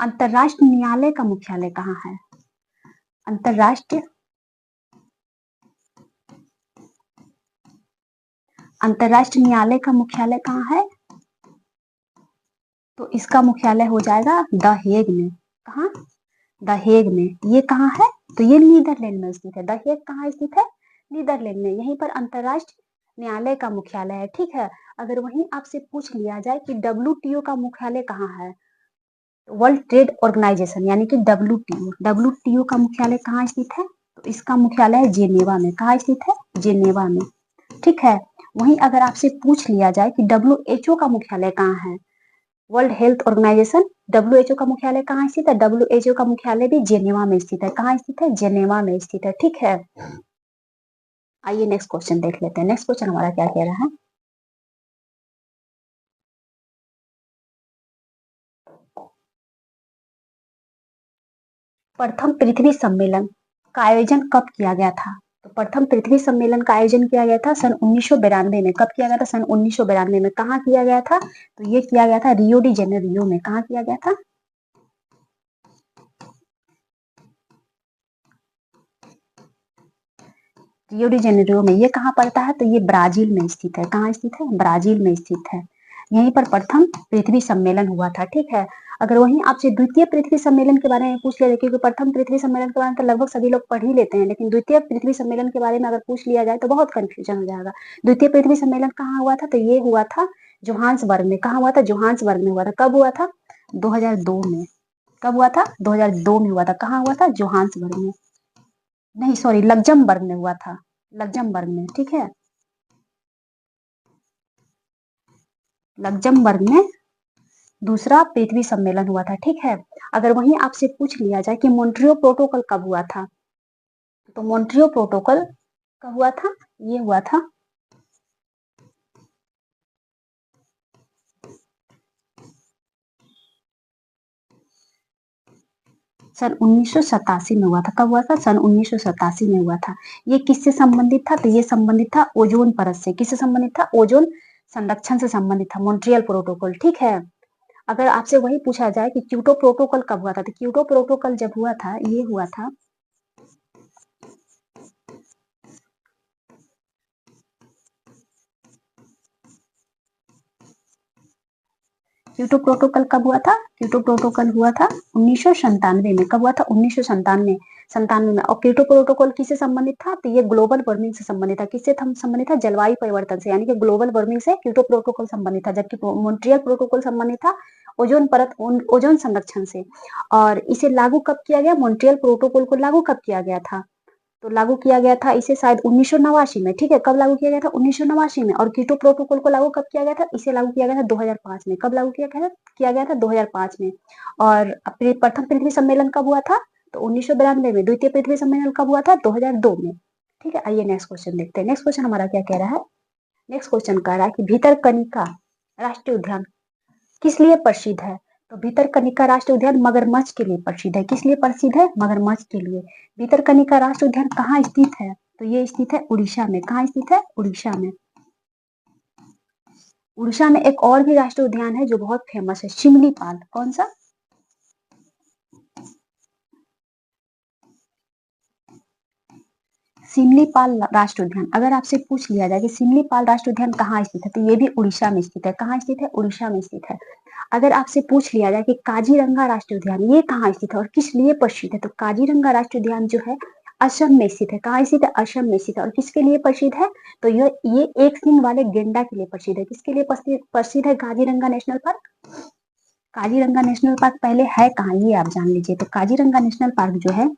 अंतरराष्ट्रीय न्यायालय का मुख्यालय कहाँ है, अंतरराष्ट्रीय न्यायालय का मुख्यालय कहाँ है, तो इसका मुख्यालय हो जाएगा द हेग में। कहाँ? द हेग में। ये कहाँ है? तो ये नीदरलैंड में स्थित है। द हेग कहाँ स्थित है? नीदरलैंड में। यहीं पर अंतरराष्ट्रीय न्यायालय का मुख्यालय है, ठीक है। अगर वहीं आपसे पूछ लिया जाए कि डब्ल्यूटीओ का मुख्यालय कहाँ है, वर्ल्ड ट्रेड ऑर्गेनाइजेशन यानी कि डब्ल्यूटीओ का मुख्यालय कहाँ स्थित है, तो इसका मुख्यालय है जेनेवा में। कहाँ स्थित है? जेनेवा में, ठीक है। वहीं अगर आपसे पूछ लिया जाए कि डब्ल्यूएचओ का मुख्यालय कहाँ है, वर्ल्ड हेल्थ ऑर्गेनाइजेशन, डब्ल्यूएचओ का मुख्यालय कहाँ स्थित है, डब्ल्यूएचओ का मुख्यालय भी जेनेवा में स्थित है। कहाँ स्थित है? जेनेवा में स्थित है, ठीक है। आइए नेक्स्ट क्वेश्चन देख लेते हैं। नेक्स्ट क्वेश्चन हमारा क्या कह रहा है, प्रथम पृथ्वी सम्मेलन का आयोजन कब किया गया था? तो प्रथम पृथ्वी सम्मेलन का आयोजन किया गया था सन 1992 में। कब किया गया था? सन 1992 में। कहाँ किया गया था? तो ये किया गया था रियो डी जेनेरियो में। कहाँ किया गया था? रियो डी जेनेरियो में। ये कहाँ पड़ता है? तो ये ब्राजील में स्थित है। कहाँ स्थित है? ब्राजील में स्थित है। यहीं पर प्रथम पृथ्वी सम्मेलन हुआ था, ठीक है। अगर वहीं आपसे द्वितीय पृथ्वी सम्मेलन के बारे में पूछ ले, क्योंकि प्रथम पृथ्वी सम्मेलन के बारे में तो लगभग सभी लोग पढ़ ही लेते हैं, लेकिन द्वितीय पृथ्वी सम्मेलन के बारे में अगर पूछ लिया जाए तो बहुत कंफ्यूजन हो जाएगा। द्वितीय पृथ्वी सम्मेलन कहाँ हुआ था? तो ये हुआ था जोहान्सबर्ग में। कहाँ हुआ था? जोहान्सबर्ग में हुआ था। कब हुआ था? 2002 में। कब हुआ था? 2002 में हुआ था। कहाँ हुआ था? जोहान्सबर्ग में, नहीं सॉरी, लग्जमबर्ग में हुआ था। लग्जमबर्ग में, ठीक है। लग्जमबर्ग में दूसरा पृथ्वी सम्मेलन हुआ था, ठीक है। अगर वहीं आपसे पूछ लिया जाए कि मॉन्ट्रियो प्रोटोकॉल कब हुआ था, तो मॉन्ट्रियो प्रोटोकॉल कब हुआ था, ये हुआ था सन 1987 में हुआ था। कब हुआ था? सन 1987 में हुआ था। ये किससे संबंधित था? तो ये संबंधित था ओजोन परत से। किससे संबंधित था? ओजोन संरक्षण से संबंधित था मॉन्ट्रियल प्रोटोकॉल, ठीक है। अगर आपसे वही पूछा जाए कि क्योटो प्रोटोकॉल कब हुआ था, तो क्योटो प्रोटोकॉल जब हुआ था, ये हुआ था क्योटो प्रोटोकॉल कब हुआ था? क्योटो प्रोटोकॉल हुआ था 1997 में। कब हुआ था? 1997 में। और क्योटो प्रोटोकॉल किससे संबंधित था? तो ये ग्लोबल वार्मिंग से संबंधित था। किससे संबंधित था? जलवायु परिवर्तन से, यानी कि ग्लोबल वार्मिंग से क्योटो प्रोटोकॉल संबंधित था। जबकि मॉन्ट्रियल प्रोटोकॉल संबंधित था ओजोन परत, ओजोन संरक्षण से। और इसे लागू कब किया गया? मॉन्ट्रियल प्रोटोकॉल को लागू कब किया गया था? तो लागू किया गया था इसे शायद 1989 में, ठीक है। कब लागू किया गया था? 1989 में। और कीटो प्रोटोकॉल को लागू कब किया गया था? इसे लागू किया गया था 2005 में। कब लागू किया गया था 2005 में। और प्रथम पृथ्वी सम्मेलन कब हुआ था? तो 1992 में। द्वितीय पृथ्वी सम्मेलन कब हुआ था? 2002 में, ठीक है। आइए नेक्स्ट क्वेश्चन देखते हैं। नेक्स्ट क्वेश्चन हमारा क्या कह रहा है? नेक्स्ट क्वेश्चन कह रहा है कि भीतरकनिका राष्ट्रीय उद्यान किस लिए प्रसिद्ध है? तो भीतरकनिका राष्ट्रीय उद्यान मगरमच्छ के लिए प्रसिद्ध है। किस लिए प्रसिद्ध है? मगरमच्छ के लिए। भीतरकनिका राष्ट्रीय उद्यान कहाँ स्थित है? तो ये स्थित है उड़ीसा में। कहाँ स्थित है? उड़ीसा में। उड़ीसा में एक और भी राष्ट्रीय उद्यान है जो बहुत फेमस है, शिमलीपाल। कौन सा? सिमलीपाल राष्ट्रीय उद्यान। अगर आपसे पूछ लिया जाए कि सिमलीपाल राष्ट्रीय उद्यान कहाँ स्थित है, तो ये भी उड़ीसा में स्थित है। कहाँ स्थित है? उड़ीसा में स्थित है। अगर आपसे पूछ लिया जाए कि काजीरंगा राष्ट्रीय उद्यान ये कहाँ स्थित है और किस लिए प्रसिद्ध है, तो काजीरंगा राष्ट्रीय उद्यान जो है असम में स्थित है। कहाँ स्थित है? असम में स्थित है। और किसके लिए प्रसिद्ध है? तो ये एक सींग वाले गेंडा के लिए प्रसिद्ध है। किसके लिए प्रसिद्ध है Kaziranga national park? Kaziranga national park पहले है कहाँ, ये आप जान लीजिए। तो काजीरंगा नेशनल पार्क जो है,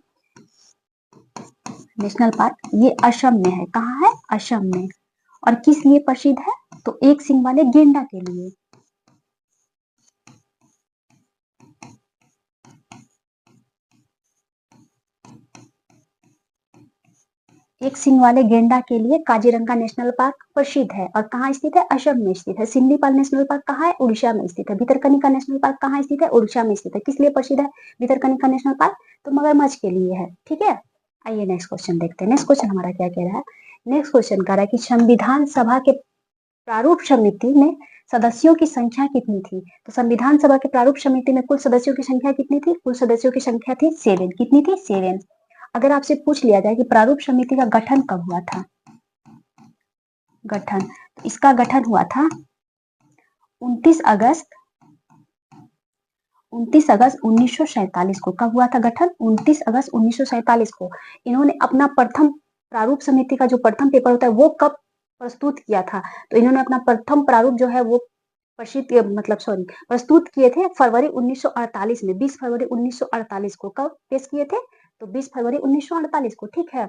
नेशनल पार्क, ये असम में है। कहाँ है? असम में। और किस लिए प्रसिद्ध है? तो एक सींग वाले गेंडा के लिए। एक सींग वाले गेंडा के लिए काजीरंगा नेशनल पार्क प्रसिद्ध है। और कहाँ स्थित है? असम में स्थित है। सिमलीपाल नेशनल पार्क कहाँ है? उड़ीसा में स्थित है। भीतरकनिका नेशनल पार्क कहाँ स्थित है? उड़ीसा में स्थित है। किस लिए प्रसिद्ध है भीतरकनिका नेशनल पार्क? तो मगरमच्छ के लिए है, ठीक है। आइए नेक्स्ट क्वेश्चन देखते हैं। नेक्स्ट क्वेश्चन हमारा क्या कह रहा है? नेक्स्ट क्वेश्चन कह रहा है कि संविधान सभा के प्रारूप समिति में सदस्यों की संख्या कितनी थी? तो संविधान सभा के प्रारूप समिति में कुल सदस्यों की संख्या कितनी थी? कुल सदस्यों की संख्या थी 7। कितनी थी? 7। अगर आपसे पूछ लिया जाए कि प्रारूप समिति का गठन कब हुआ था? गठन, तो इसका गठन हुआ था 29 अगस्त 29 अगस्त 1947 को। कब हुआ था गठन? 29 अगस्त 1947 को। इन्होंने अपना प्रथम प्रारूप समिति का जो प्रथम पेपर होता है वो कब प्रस्तुत किया था? तो इन्होंने अपना प्रथम प्रारूप जो है वो प्रस्तुत किए थे फरवरी 1948 में। 20 फरवरी 1948 को। कब पेश किए थे? तो 20 फरवरी 1948 को, ठीक है।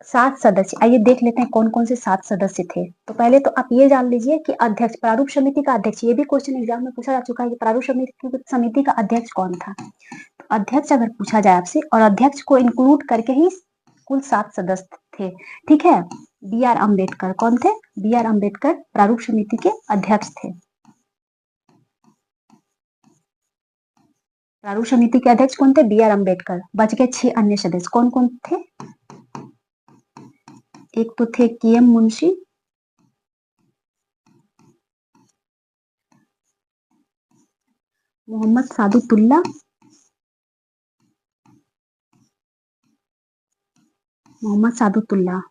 7 सदस्य, आइए देख लेते हैं कौन कौन से 7 सदस्य थे। तो पहले तो आप ये जान लीजिए कि अध्यक्ष, प्रारूप समिति का अध्यक्ष, ये भी क्वेश्चन एग्जाम में पूछा जा चुका है कि प्रारूप समिति का अध्यक्ष कौन था। तो अध्यक्ष अगर पूछा जाए आपसे, और अध्यक्ष को इंक्लूड करके ही कुल 7 सदस्य थे, ठीक है। बी आर अम्बेडकर कौन थे? बी आर अम्बेडकर प्रारूप समिति के अध्यक्ष थे। प्रारूप समिति के अध्यक्ष कौन थे? B R Ambedkar. बच गए 6 अन्य सदस्य। कौन कौन थे? एक तो थे के एम मुंशी, मोहम्मद सादुतुल्ला, मोहम्मद सादुतुल्ला,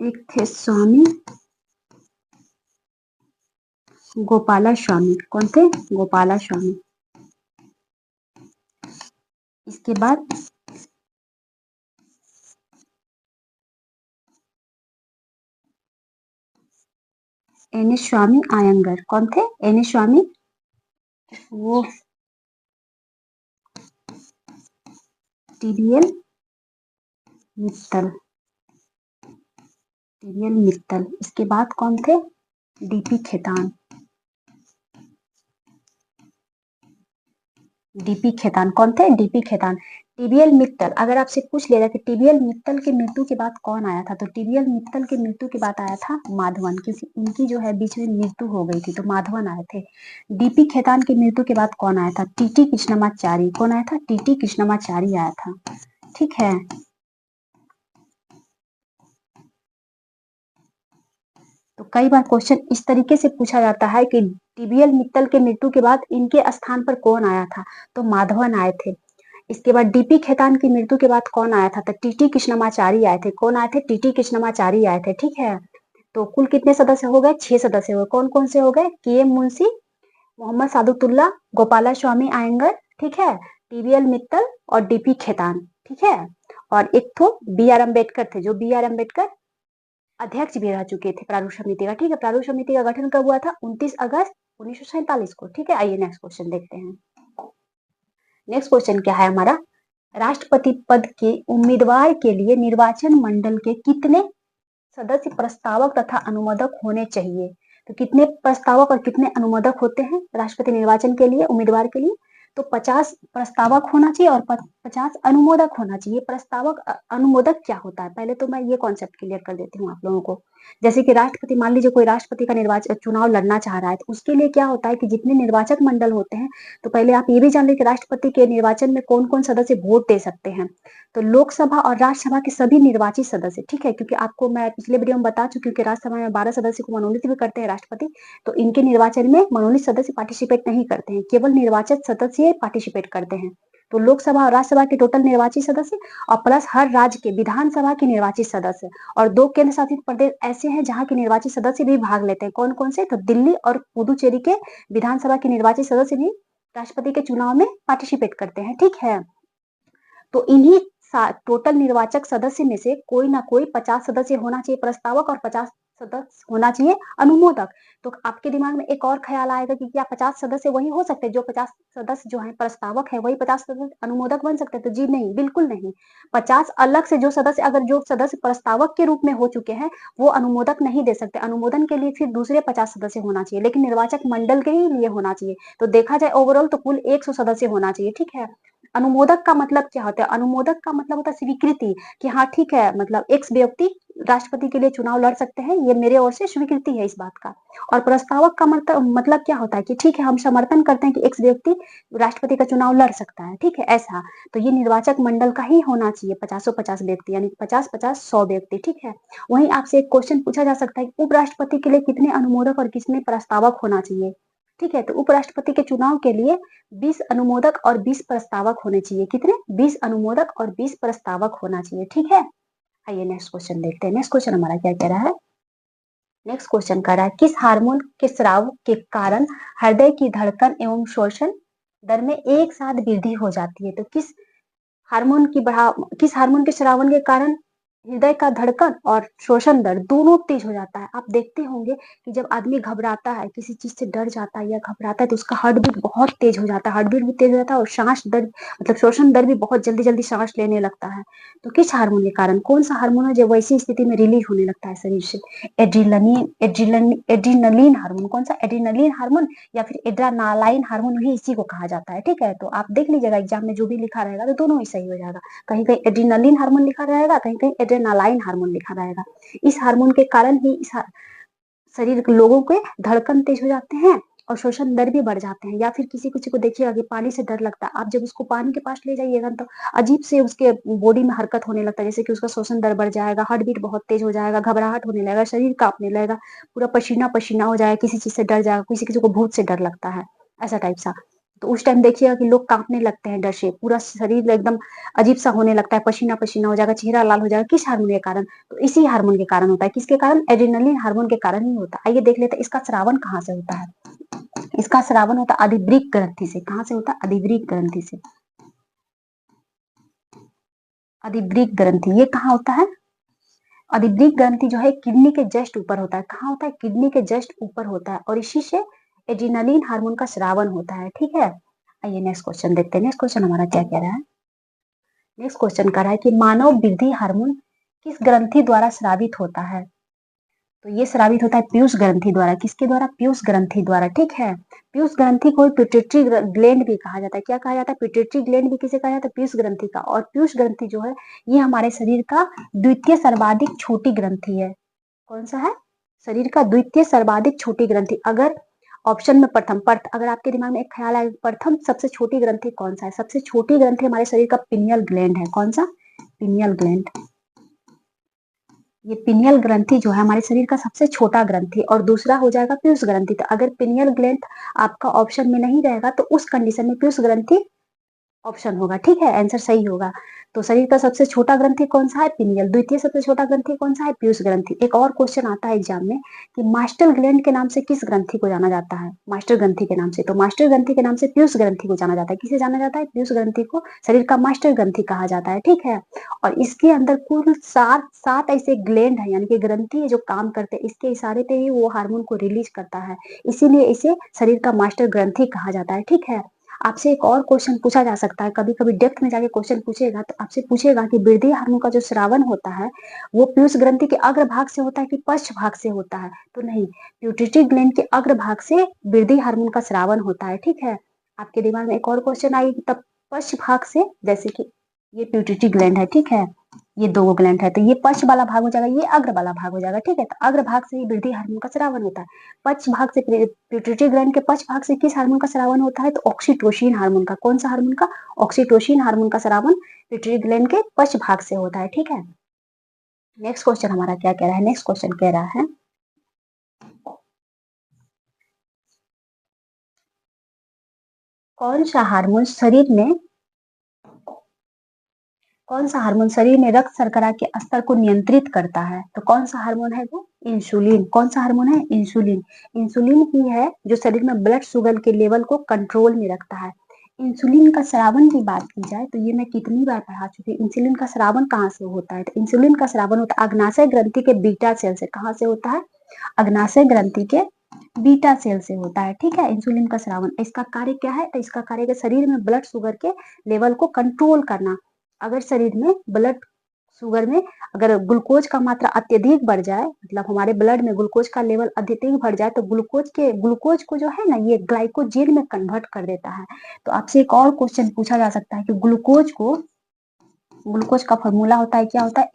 एक थे स्वामी गोपाला स्वामी। कौन थे? गोपाला स्वामी। इसके बाद एन एस स्वामी आयंगर। कौन थे? एन एस स्वामी, वो टीबीएल मित्तल, टीबीएल मित्तल। इसके बाद कौन थे? DP Khaitan, DP Khaitan. कौन थे? डीपी खेतान। टीबीएल मित्तल, अगर आपसे पूछ लिया जाए कि टीबीएल मित्तल की मृत्यु के बाद कौन आया था, तो टीबीएल मित्तल की मृत्यु के बाद आया था माधवन, क्योंकि उनकी जो है बीच में मृत्यु हो गई थी, तो माधवन आए थे। डीपी खेतान की मृत्यु के बाद कौन आया था? टीटी कृष्णमाचारी। कौन आया था? टीटी कृष्णमाचारी आया था। ठीक है, तो कई बार क्वेश्चन इस तरीके से पूछा जाता है कि टीबीएल मित्तल के मृत्यु के बाद इनके स्थान पर कौन आया था, तो माधवन आए थे। इसके बाद डीपी खेतान की मृत्यु के बाद कौन आया था, तो टीटी कृष्णमाचारी आए थे। कौन आए थे? टीटी कृष्णमाचारी आए थे। ठीक है, तो कुल कितने सदस्य हो गए? 6 सदस्य हो गए। कौन कौन से हो गए? के एम मुंशी, मोहम्मद सादुतुल्ला, गोपाला स्वामी आयंगर, ठीक है, टीबीएल मित्तल और डीपी खेतान। ठीक है, और एक तो बी आर अम्बेडकर थे, जो बी आर अम्बेडकर अध्यक्ष भी रह चुके थे प्रारूप समिति का। ठीक है, प्रारूप समिति का गठन कब हुआ था? 29 अगस्त 1947 को। ठीक है, आइए नेक्स्ट क्वेश्चन देखते हैं। नेक्स्ट क्वेश्चन क्या है हमारा? राष्ट्रपति पद के उम्मीदवार के लिए निर्वाचन मंडल के कितने सदस्य प्रस्तावक तथा अनुमोदक होने चाहिए? तो कितने प्रस्तावक और कितने अनुमोदक होते हैं राष्ट्रपति निर्वाचन के लिए, उम्मीदवार के लिए? तो 50 प्रस्तावक होना चाहिए और 50 अनुमोदक होना चाहिए। प्रस्तावक अनुमोदक क्या होता है, पहले तो मैं ये कॉन्सेप्ट क्लियर कर देती हूँ आप लोगों को। जैसे कि राष्ट्रपति, मान लीजिए कोई राष्ट्रपति का निर्वाचन चुनाव लड़ना चाह रहा है, तो उसके लिए क्या होता है कि जितने निर्वाचक मंडल होते हैं, तो पहले आप ये भी जान लें कि राष्ट्रपति के निर्वाचन में कौन कौन सदस्य वोट दे सकते हैं। तो लोकसभा और राज्यसभा के सभी निर्वाचित सदस्य, ठीक है, क्योंकि आपको मैं पिछले वीडियो में बता चुकी हूँ कि राज्यसभा में 12 सदस्य को मनोनीत भी करते हैं राष्ट्रपति, तो इनके निर्वाचन में मनोनीत सदस्य पार्टिसिपेट नहीं करते हैं, केवल निर्वाचित सदस्य पार्टिसिपेट करते हैं। तो लोकसभा और राज्यसभा के टोटल निर्वाचित सदस्य और प्लस हर राज्य के विधानसभा के निर्वाचित सदस्य, और 2 केंद्र शासित प्रदेश ऐसे हैं जहां के निर्वाचित सदस्य भी भाग लेते हैं। कौन कौन से? तो दिल्ली और पुदुचेरी के विधानसभा के निर्वाचित सदस्य भी राष्ट्रपति के चुनाव में पार्टिसिपेट करते हैं। ठीक है, तो इन्हीं टोटल निर्वाचक सदस्य में से कोई ना कोई 50 सदस्य होना चाहिए प्रस्तावक और 50 सदस्य होना चाहिए अनुमोदक। तो आपके दिमाग में एक और ख्याल आएगा कि क्या 50 सदस्य वही हो सकते हैं, जो 50 सदस्य जो है प्रस्तावक है वही 50 सदस्य अनुमोदक बन सकते हैं? तो जी नहीं, बिल्कुल नहीं। 50 अलग से जो सदस्य, अगर जो सदस्य प्रस्तावक के रूप में हो चुके हैं, वो अनुमोदक नहीं दे सकते। अनुमोदन के लिए फिर दूसरे 50 सदस्य होना चाहिए, लेकिन निर्वाचक मंडल के ही लिए होना चाहिए। तो देखा जाए ओवरऑल तो कुल 100 सदस्य होना चाहिए। ठीक है, अनुमोदक का मतलब क्या होता है? अनुमोदक का मतलब होता है स्वीकृति, कि हाँ ठीक है, मतलब एक्स व्यक्ति राष्ट्रपति के लिए चुनाव लड़ सकते हैं, ये मेरे ओर से स्वीकृति है इस बात का। और प्रस्तावक का मतलब क्या होता है कि ठीक है, हम समर्थन करते हैं कि एक्स व्यक्ति राष्ट्रपति का चुनाव लड़ सकता है। ठीक है, ऐसा। तो ये निर्वाचक मंडल का ही होना चाहिए 50-50 व्यक्ति, यानी 50-50-100 व्यक्ति। ठीक है, वहीं आपसे एक क्वेश्चन पूछा जा सकता है कि उपराष्ट्रपति के लिए कितने अनुमोदक और कितने प्रस्तावक होना चाहिए? ठीक है, तो उपराष्ट्रपति के चुनाव के लिए 20 अनुमोदक और 20 प्रस्तावक होने चाहिए। कितने? 20 अनुमोदक और 20 प्रस्तावक होना चाहिए। ठीक है, आइए नेक्स्ट क्वेश्चन देखते हैं। नेक्स्ट क्वेश्चन हमारा क्या कह रहा है? नेक्स्ट क्वेश्चन कह रहा है किस हार्मोन के स्राव के कारण हृदय की धड़कन एवं श्वसन दर में एक साथ वृद्धि हो जाती है? तो किस हार्मोन के स्रावन के कारण हृदय का धड़कन और श्वसन दर दोनों तेज हो जाता है? आप देखते होंगे कि जब आदमी घबराता है, किसी चीज से डर जाता है या घबराता है, तो उसका हार्ट बीट बहुत तेज हो जाता है, हार्ट बीट भी तेज हो जाता है और सांस दर, मतलब श्वसन दर भी बहुत जल्दी जल्दी सांस लेने लगता है। तो किस हार्मोन के कारण? कौन सा हार्मोन है जो वैसी स्थिति में रिलीज होने लगता है शरीर से? Adrenaline hormone. कौन सा? एड्रीनलिन हार्मोन या फिर एड्रानालाइन हार्मोन भी इसी को कहा जाता है। ठीक है, तो आप देख लीजिएगा एग्जाम में जो भी लिखा रहेगा तो दोनों ही सही हो जाएगा। कहीं कहीं एड्रीनलिन हार्मोन लिखा रहेगा, कहीं कहीं एड्रेनालाइन हार्मोन लिखा रहेगा। इस हार्मोन के कारण ही शरीर के लोगों के धड़कन तेज हो जाते हैं और श्वसन दर भी बढ़ जाते हैं। या फिर किसी किसी को देखिएगा कि पानी से डर लगता है, आप जब उसको पानी के पास ले जाइएगा तो अजीब से उसके बॉडी में हरकत होने लगता है, जैसे कि उसका श्वसन दर बढ़ जाएगा, हार्ट बीट बहुत तेज हो जाएगा, घबराहट होने लगेगा, शरीर कांपने लगेगा, पूरा पसीना पसीना हो जाएगा, किसी चीज से डर जाएगा, किसी किसी को भूत से डर लगता है, ऐसा टाइप सा। तो उस टाइम देखिएगा कि लोग कांपने लगते हैं डर से, पूरा शरीर एकदम अजीब सा होने लगता है, पसीना पसीना हो जाएगा, चेहरा लाल हो जाएगा। किस हार्मोन के कारण? तो इसी हार्मोन के कारण होता है। किसके कारण? एड्रेनलिन हार्मोन के कारण ही होता है। आइए देख लेते हैं इसका स्रावन कहाँ से होता है। इसका स्रावन होता है अधिवृक्क ग्रंथि से। कहाँ से होता है? अधिवृक्क ग्रंथि से। अधिवृक्क ग्रंथि ये कहाँ होता है? अधिवृक्क ग्रंथि जो है किडनी के जस्ट ऊपर होता है। कहाँ होता है? किडनी के जस्ट ऊपर होता है और इसी से एड्रेनलिन हार्मोन का स्रावन होता है। ठीक है, आइए नेक्स्ट क्वेश्चन देखते हैं। नेक्स्ट क्वेश्चन हमारा क्या कह रहा है? नेक्स्ट क्वेश्चन कर रहा है कि मानव वृद्धि हार्मोन किस ग्रंथि द्वारा स्रावित होता है? तो ये स्रावित होता है पीयूष ग्रंथि द्वारा। किसके द्वारा? पीयूष ग्रंथि द्वारा। ठीक है, पीयूष ग्रंथि को पिट्यूटरी ग्लैंड भी कहा जाता है। क्या कहा जाता है? पिट्यूटरी ग्लैंड भी किसे कहा जाता है? पीयूष ग्रंथि का। और पीयूष ग्रंथि जो है ये हमारे शरीर का द्वितीय सर्वाधिक छोटी ग्रंथि है। कौन सा है? शरीर का द्वितीय सर्वाधिक छोटी ग्रंथि। अगर ऑप्शन में प्रथम अगर आपके दिमाग में एक ख्याल आए प्रथम सबसे छोटी ग्रंथि कौन सा है? सबसे छोटी ग्रंथि हमारे शरीर का पिनियल ग्लैंड है। कौन सा? Pineal gland. ये पिनियल ग्रंथि जो है हमारे शरीर का सबसे छोटा ग्रंथि, और दूसरा हो जाएगा पीयूष ग्रंथि। तो अगर पिनियल ग्लैंड आपका ऑप्शन में नहीं रहेगा तो उस कंडीशन में पीयूष ग्रंथि ऑप्शन होगा। ठीक है, आंसर सही होगा। तो शरीर का सबसे छोटा ग्रंथि कौन सा है? पिनियल। द्वितीय सबसे छोटा ग्रंथि कौन सा है? पीयूष ग्रंथि। एक और क्वेश्चन आता है एग्जाम में कि मास्टर ग्लैंड के नाम से किस ग्रंथि को जाना जाता है? मास्टर ग्रंथि के नाम से। तो मास्टर ग्रंथि के नाम से पीयूष ग्रंथि को जाना जाता है। किसे जाना जाता है? पीयूष ग्रंथि को शरीर का मास्टर ग्रंथि कहा जाता है। ठीक है, और इसके अंदर कुल सात ऐसे ग्लैंड है, यानी कि ग्रंथि है जो काम करते हैं। इसके इशारे पे ही वो हार्मोन को रिलीज करता है, इसीलिए इसे शरीर का मास्टर ग्रंथि कहा जाता है। ठीक है, आपसे एक और क्वेश्चन पूछा जा सकता है, कभी कभी डेप्थ में जाके क्वेश्चन पूछेगा तो आपसे पूछेगा कि वृद्धि हार्मोन का जो स्रावन होता है वो पीयूष ग्रंथि के अग्र भाग से होता है कि पश्च भाग से होता है? तो नहीं, प्यूटिटरी ग्लैंड के अग्र भाग से वृद्धि हार्मोन का स्रावन होता है। ठीक है, आपके दिमाग में एक और क्वेश्चन आई तब पश्च भाग से, जैसे कि ये प्यूटिटरी ग्लैंड है। ठीक है, ये दो ग्लैंड है तो ये पश्च वाला भाग हो जाएगा, ये अग्र वाला भाग हो जाएगा। ठीक है, तो अग्र भाग से ही वृद्धि हार्मोन का स्रावन होता है। पश्च भाग से, पिट्यूटरी ग्लैंड के पश्च भाग से किस हार्मोन का स्रावन होता है? तो ऑक्सीटोसिन हार्मोन का। कौन सा हार्मोन का? ऑक्सीटोसिन हार्मोन का स्रावन पिट्यूटरी ग्लैंड के पश्च भाग से होता है। ठीक है, नेक्स्ट क्वेश्चन हमारा क्या कह रहा है? नेक्स्ट क्वेश्चन कह रहा है कौन सा हार्मोन शरीर में कौन सा हार्मोन शरीर में रक्त शर्करा के स्तर को नियंत्रित करता है? तो कौन सा हार्मोन है वो? इंसुलिन। कौन सा हार्मोन है? इंसुलिन। इंसुलिन ही है जो शरीर में ब्लड शुगर के लेवल को कंट्रोल में रखता है। इंसुलिन का स्रावन की बात की जाए तो ये मैं कितनी बार पढ़ा चुकी हूँ। इंसुलिन का स्रावन कहाँ से होता है? तो इंसुलिन का स्रावन होता है अग्नाशय ग्रंथि के बीटा सेल से। कहाँ से होता है? अग्नाशय ग्रंथि के बीटा सेल से होता है। ठीक है, इंसुलिन का स्रावन। इसका कार्य क्या है? तो इसका कार्य है शरीर में ब्लड शुगर के लेवल को कंट्रोल करना। अगर शरीर में ब्लड शुगर में अगर ग्लूकोज का मात्रा अत्यधिक बढ़ जाए, मतलब हमारे ब्लड में ग्लूकोज का लेवल अत्यधिक बढ़ जाए, तो ग्लूकोज को जो है ना ये ग्लाइकोजेन में कन्वर्ट कर देता है। तो आपसे एक और क्वेश्चन पूछा जा सकता है कि ग्लूकोज का फॉर्मूला होता है, क्या होता है?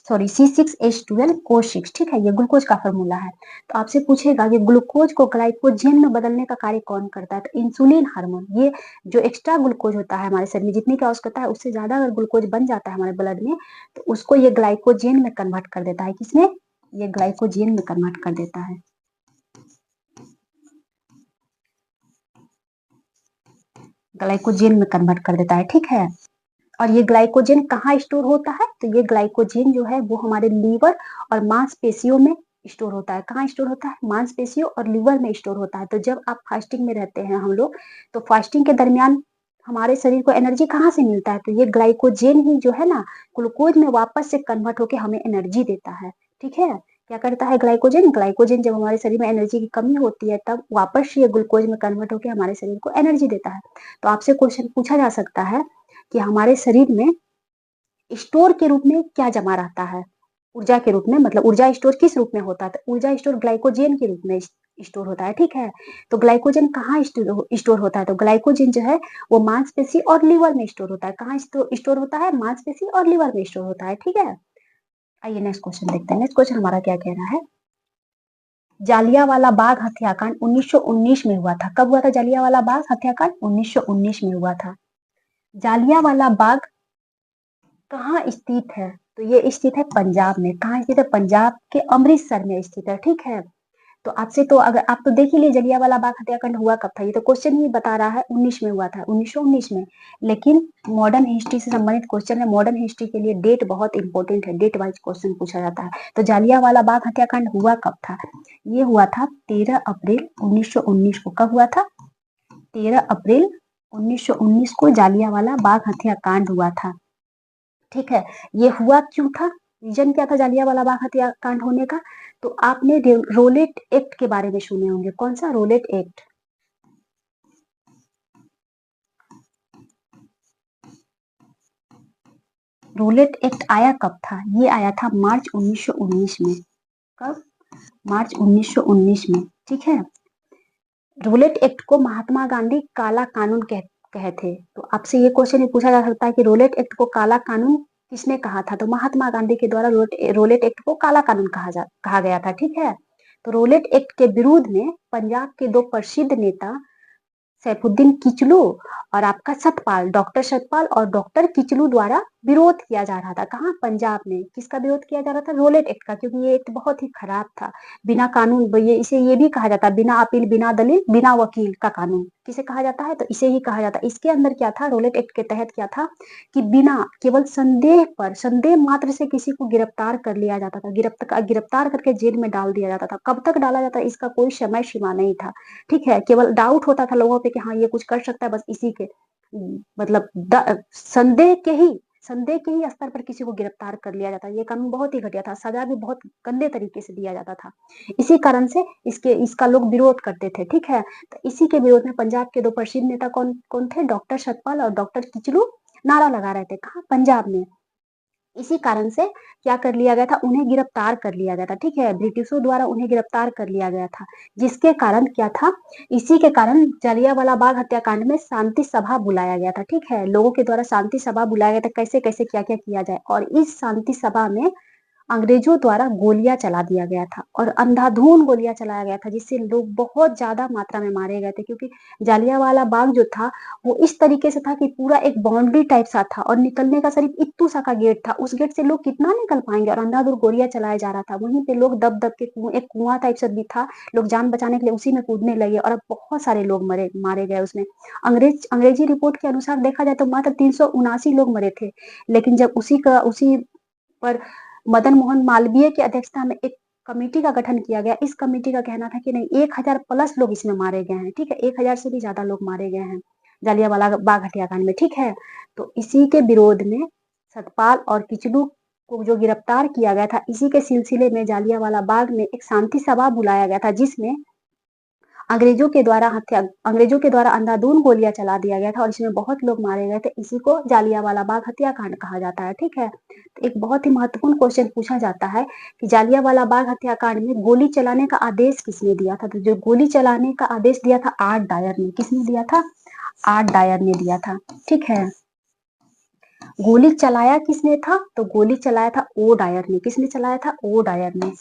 C6H12O6। ठीक है, ये ग्लूकोज का फॉर्मूला है। तो आपसे पूछेगा कि ग्लूकोज को ग्लाइकोजेन में बदलने का कार्य कौन करता है? तो इंसुलिन हार्मोन। ये जो एक्स्ट्रा ग्लूकोज होता है हमारे शरीर में, जितनी की आवश्यकता है उससे ज्यादा अगर ग्लूकोज बन जाता है हमारे ब्लड में तो उसको ये ग्लाइकोजेन में कन्वर्ट कर देता है। किसमें? ये ग्लाइकोजेन में कन्वर्ट कर देता है। ग्लाइकोजेन में कन्वर्ट कर देता है। ठीक है, और ये ग्लाइकोजेन कहाँ स्टोर होता है? तो ये ग्लाइकोजेन जो है वो हमारे लीवर और मांसपेशियों में स्टोर होता है। कहाँ स्टोर होता है? मांसपेशियों और लीवर में स्टोर होता है। तो जब आप फास्टिंग में रहते हैं हम लोग, तो फास्टिंग के दरमियान हमारे शरीर को एनर्जी कहाँ से मिलता है? तो ये ग्लाइकोजेन ही जो है ना ग्लूकोज में वापस से कन्वर्ट होकर हमें एनर्जी देता है। ठीक है, क्या करता है ग्लाइकोजेन जब हमारे शरीर में एनर्जी की कमी होती है तब वापस ये ग्लूकोज में कन्वर्ट होकर हमारे शरीर को एनर्जी देता है। तो आपसे क्वेश्चन पूछा जा सकता है कि हमारे शरीर में स्टोर के रूप में क्या जमा रहता है? ऊर्जा के रूप में, मतलब ऊर्जा स्टोर किस रूप में होता है? तो ऊर्जा स्टोर ग्लाइकोजेन के रूप में स्टोर होता है। ठीक है, तो ग्लाइकोजेन कहाँ स्टोर होता है? तो ग्लाइकोजेन जो है वो मांसपेशी और लीवर में स्टोर होता है। कहाँ स्टोर होता है? मांसपेशी और लीवर में स्टोर होता है। ठीक है, आइए नेक्स्ट क्वेश्चन देखते हैं। नेक्स्ट क्वेश्चन हमारा क्या कह रहा है? जालियांवाला बाग हत्याकांड 1919 में हुआ था। कब हुआ था जालियांवाला बाग हत्याकांड? 1919 में हुआ था। जालियांवाला बाग कहाँ स्थित है? तो ये स्थित है पंजाब में। कहाँ स्थित है? पंजाब के अमृतसर में स्थित है। ठीक है, तो आपसे तो अगर आप तो देख ही लिए जलियांवाला बाग हत्याकांड हुआ कब था, ये तो क्वेश्चन ही बता रहा है 19 में हुआ था, 1919 में। लेकिन मॉडर्न हिस्ट्री से संबंधित क्वेश्चन है, मॉडर्न हिस्ट्री के लिए डेट बहुत इंपॉर्टेंट है, डेट वाइज क्वेश्चन पूछा जाता है। तो जालियांवाला बाग हत्याकांड हुआ कब था? ये हुआ था 13 अप्रैल 1919 को। कब हुआ था? 13 अप्रैल 1919 को जालियांवाला बाग हत्याकांड हुआ था। ठीक है, ये हुआ क्यों था? रीजन क्या था जालियांवाला बाग हत्याकांड होने का? तो आपने रोलेट एक्ट के बारे में सुने होंगे। कौन सा? Roulette act. रोलेट एक्ट आया कब था? ये आया था मार्च 1919 में। कब? मार्च 1919 में। ठीक है। रोलेट एक्ट को महात्मा गांधी काला कानून कहे थे। तो आपसे ये क्वेश्चन भी पूछा जा सकता है कि रोलेट एक्ट को काला कानून किसने कहा था? तो महात्मा गांधी के द्वारा रोलेट एक्ट को काला कानून कहा गया था। ठीक है। तो रोलेट एक्ट के विरोध में पंजाब के दो प्रसिद्ध नेता सैफुद्दीन किचलू और आपका सतपाल, डॉक्टर सतपाल और डॉक्टर किचलू द्वारा विरोध किया जा रहा था। कहाँ? पंजाब में। किसका विरोध किया जा रहा था? रोलेट एक्ट का, क्योंकि ये एक्ट बहुत ही खराब था। बिना कानून, इसे ये भी कहा जाता है बिना अपील, बिना दलील, बिना वकील का कानून। किसे कहा जाता है? तो इसे ही कहा जाता है। इसके अंदर क्या था? रोलेट एक्ट के तहत क्या था कि बिना, केवल संदेह पर, संदेह मात्र से किसी को गिरफ्तार कर लिया जाता था। गिरफ्तार करके जेल में डाल दिया जाता था। कब तक डाला जाता? इसका कोई समय सीमा नहीं था। ठीक है। केवल डाउट होता था लोगों पे कि हाँ ये कुछ कर सकता है, बस इसी के मतलब संदेह के ही स्तर पर किसी को गिरफ्तार कर लिया जाता। ये कानून बहुत ही घटिया था। सजा भी बहुत गंदे तरीके से दिया जाता था। इसी कारण से इसका लोग विरोध करते थे। ठीक है। तो इसी के विरोध में पंजाब के दो प्रसिद्ध नेता कौन कौन थे? डॉक्टर सतपाल और डॉक्टर किचलू नारा लगा रहे थे। कहाँ? पंजाब में। इसी कारण से क्या कर लिया गया था? उन्हें गिरफ्तार कर लिया गया था। ठीक है। ब्रिटिशों द्वारा उन्हें गिरफ्तार कर लिया गया था। जिसके कारण क्या था? इसी के कारण जलियांवाला बाग हत्याकांड में शांति सभा बुलाया गया था। ठीक है। लोगों के द्वारा शांति सभा बुलाया गया था, कैसे कैसे क्या क्या किया जाए। और इस शांति सभा में अंग्रेजों द्वारा गोलियां चला दिया गया था और अंधाधुंध गोलियां चलाया गया था, जिससे लोग बहुत ज्यादा मात्रा में मारे गए थे। क्योंकि जालियांवाला बाग जो था वो इस तरीके से था कि पूरा एक बाउंड्री टाइप सा था और निकलने का सिर्फ इत्तू सा का गेट था। उस गेट से लोग कितना निकल पाएंगे? और अंधाधुंध गोलियां चलाया जा रहा था। वहीं पे लोग दब दब के एक कुआं टाइप से भी था, लोग जान बचाने के लिए उसी में कूदने लगे और अब बहुत सारे लोग मारे गए उसमें। अंग्रेजी रिपोर्ट के अनुसार देखा जाए तो मात्र 379 लोग मरे थे। लेकिन जब उसी पर मदन मोहन मालवीय की अध्यक्षता में एक कमेटी का गठन किया गया। इस कमेटी का कहना था कि नहीं, 1000 प्लस लोग इसमें मारे गए हैं। ठीक है। 1000 से भी ज्यादा लोग मारे गए हैं जालियांवाला बाग हत्याकांड में। ठीक है। तो इसी के विरोध में सतपाल और किचलू को जो गिरफ्तार किया गया था, इसी के सिलसिले में जालियांवाला बाग में एक शांति सभा बुलाया गया था, जिसमें अंग्रेजों के द्वारा अंधाधुंध गोलियां चला दिया गया था और इसमें बहुत लोग मारे गए थे। इसी को जालियांवाला बाग हत्याकांड कहा जाता है। ठीक है। तो एक बहुत ही महत्वपूर्ण क्वेश्चन पूछा जाता है कि जालियांवाला बाग हत्याकांड में गोली चलाने का आदेश किसने दिया था? तो जो गोली चलाने का आदेश दिया था, आर्ट डायर ने। किसने दिया था? आर्ट डायर ने दिया था। ठीक है। गोली चलाया किसने था? तो गोली चलाया था ओ डायर ने। किसने चलाया था? ओ डायर ने।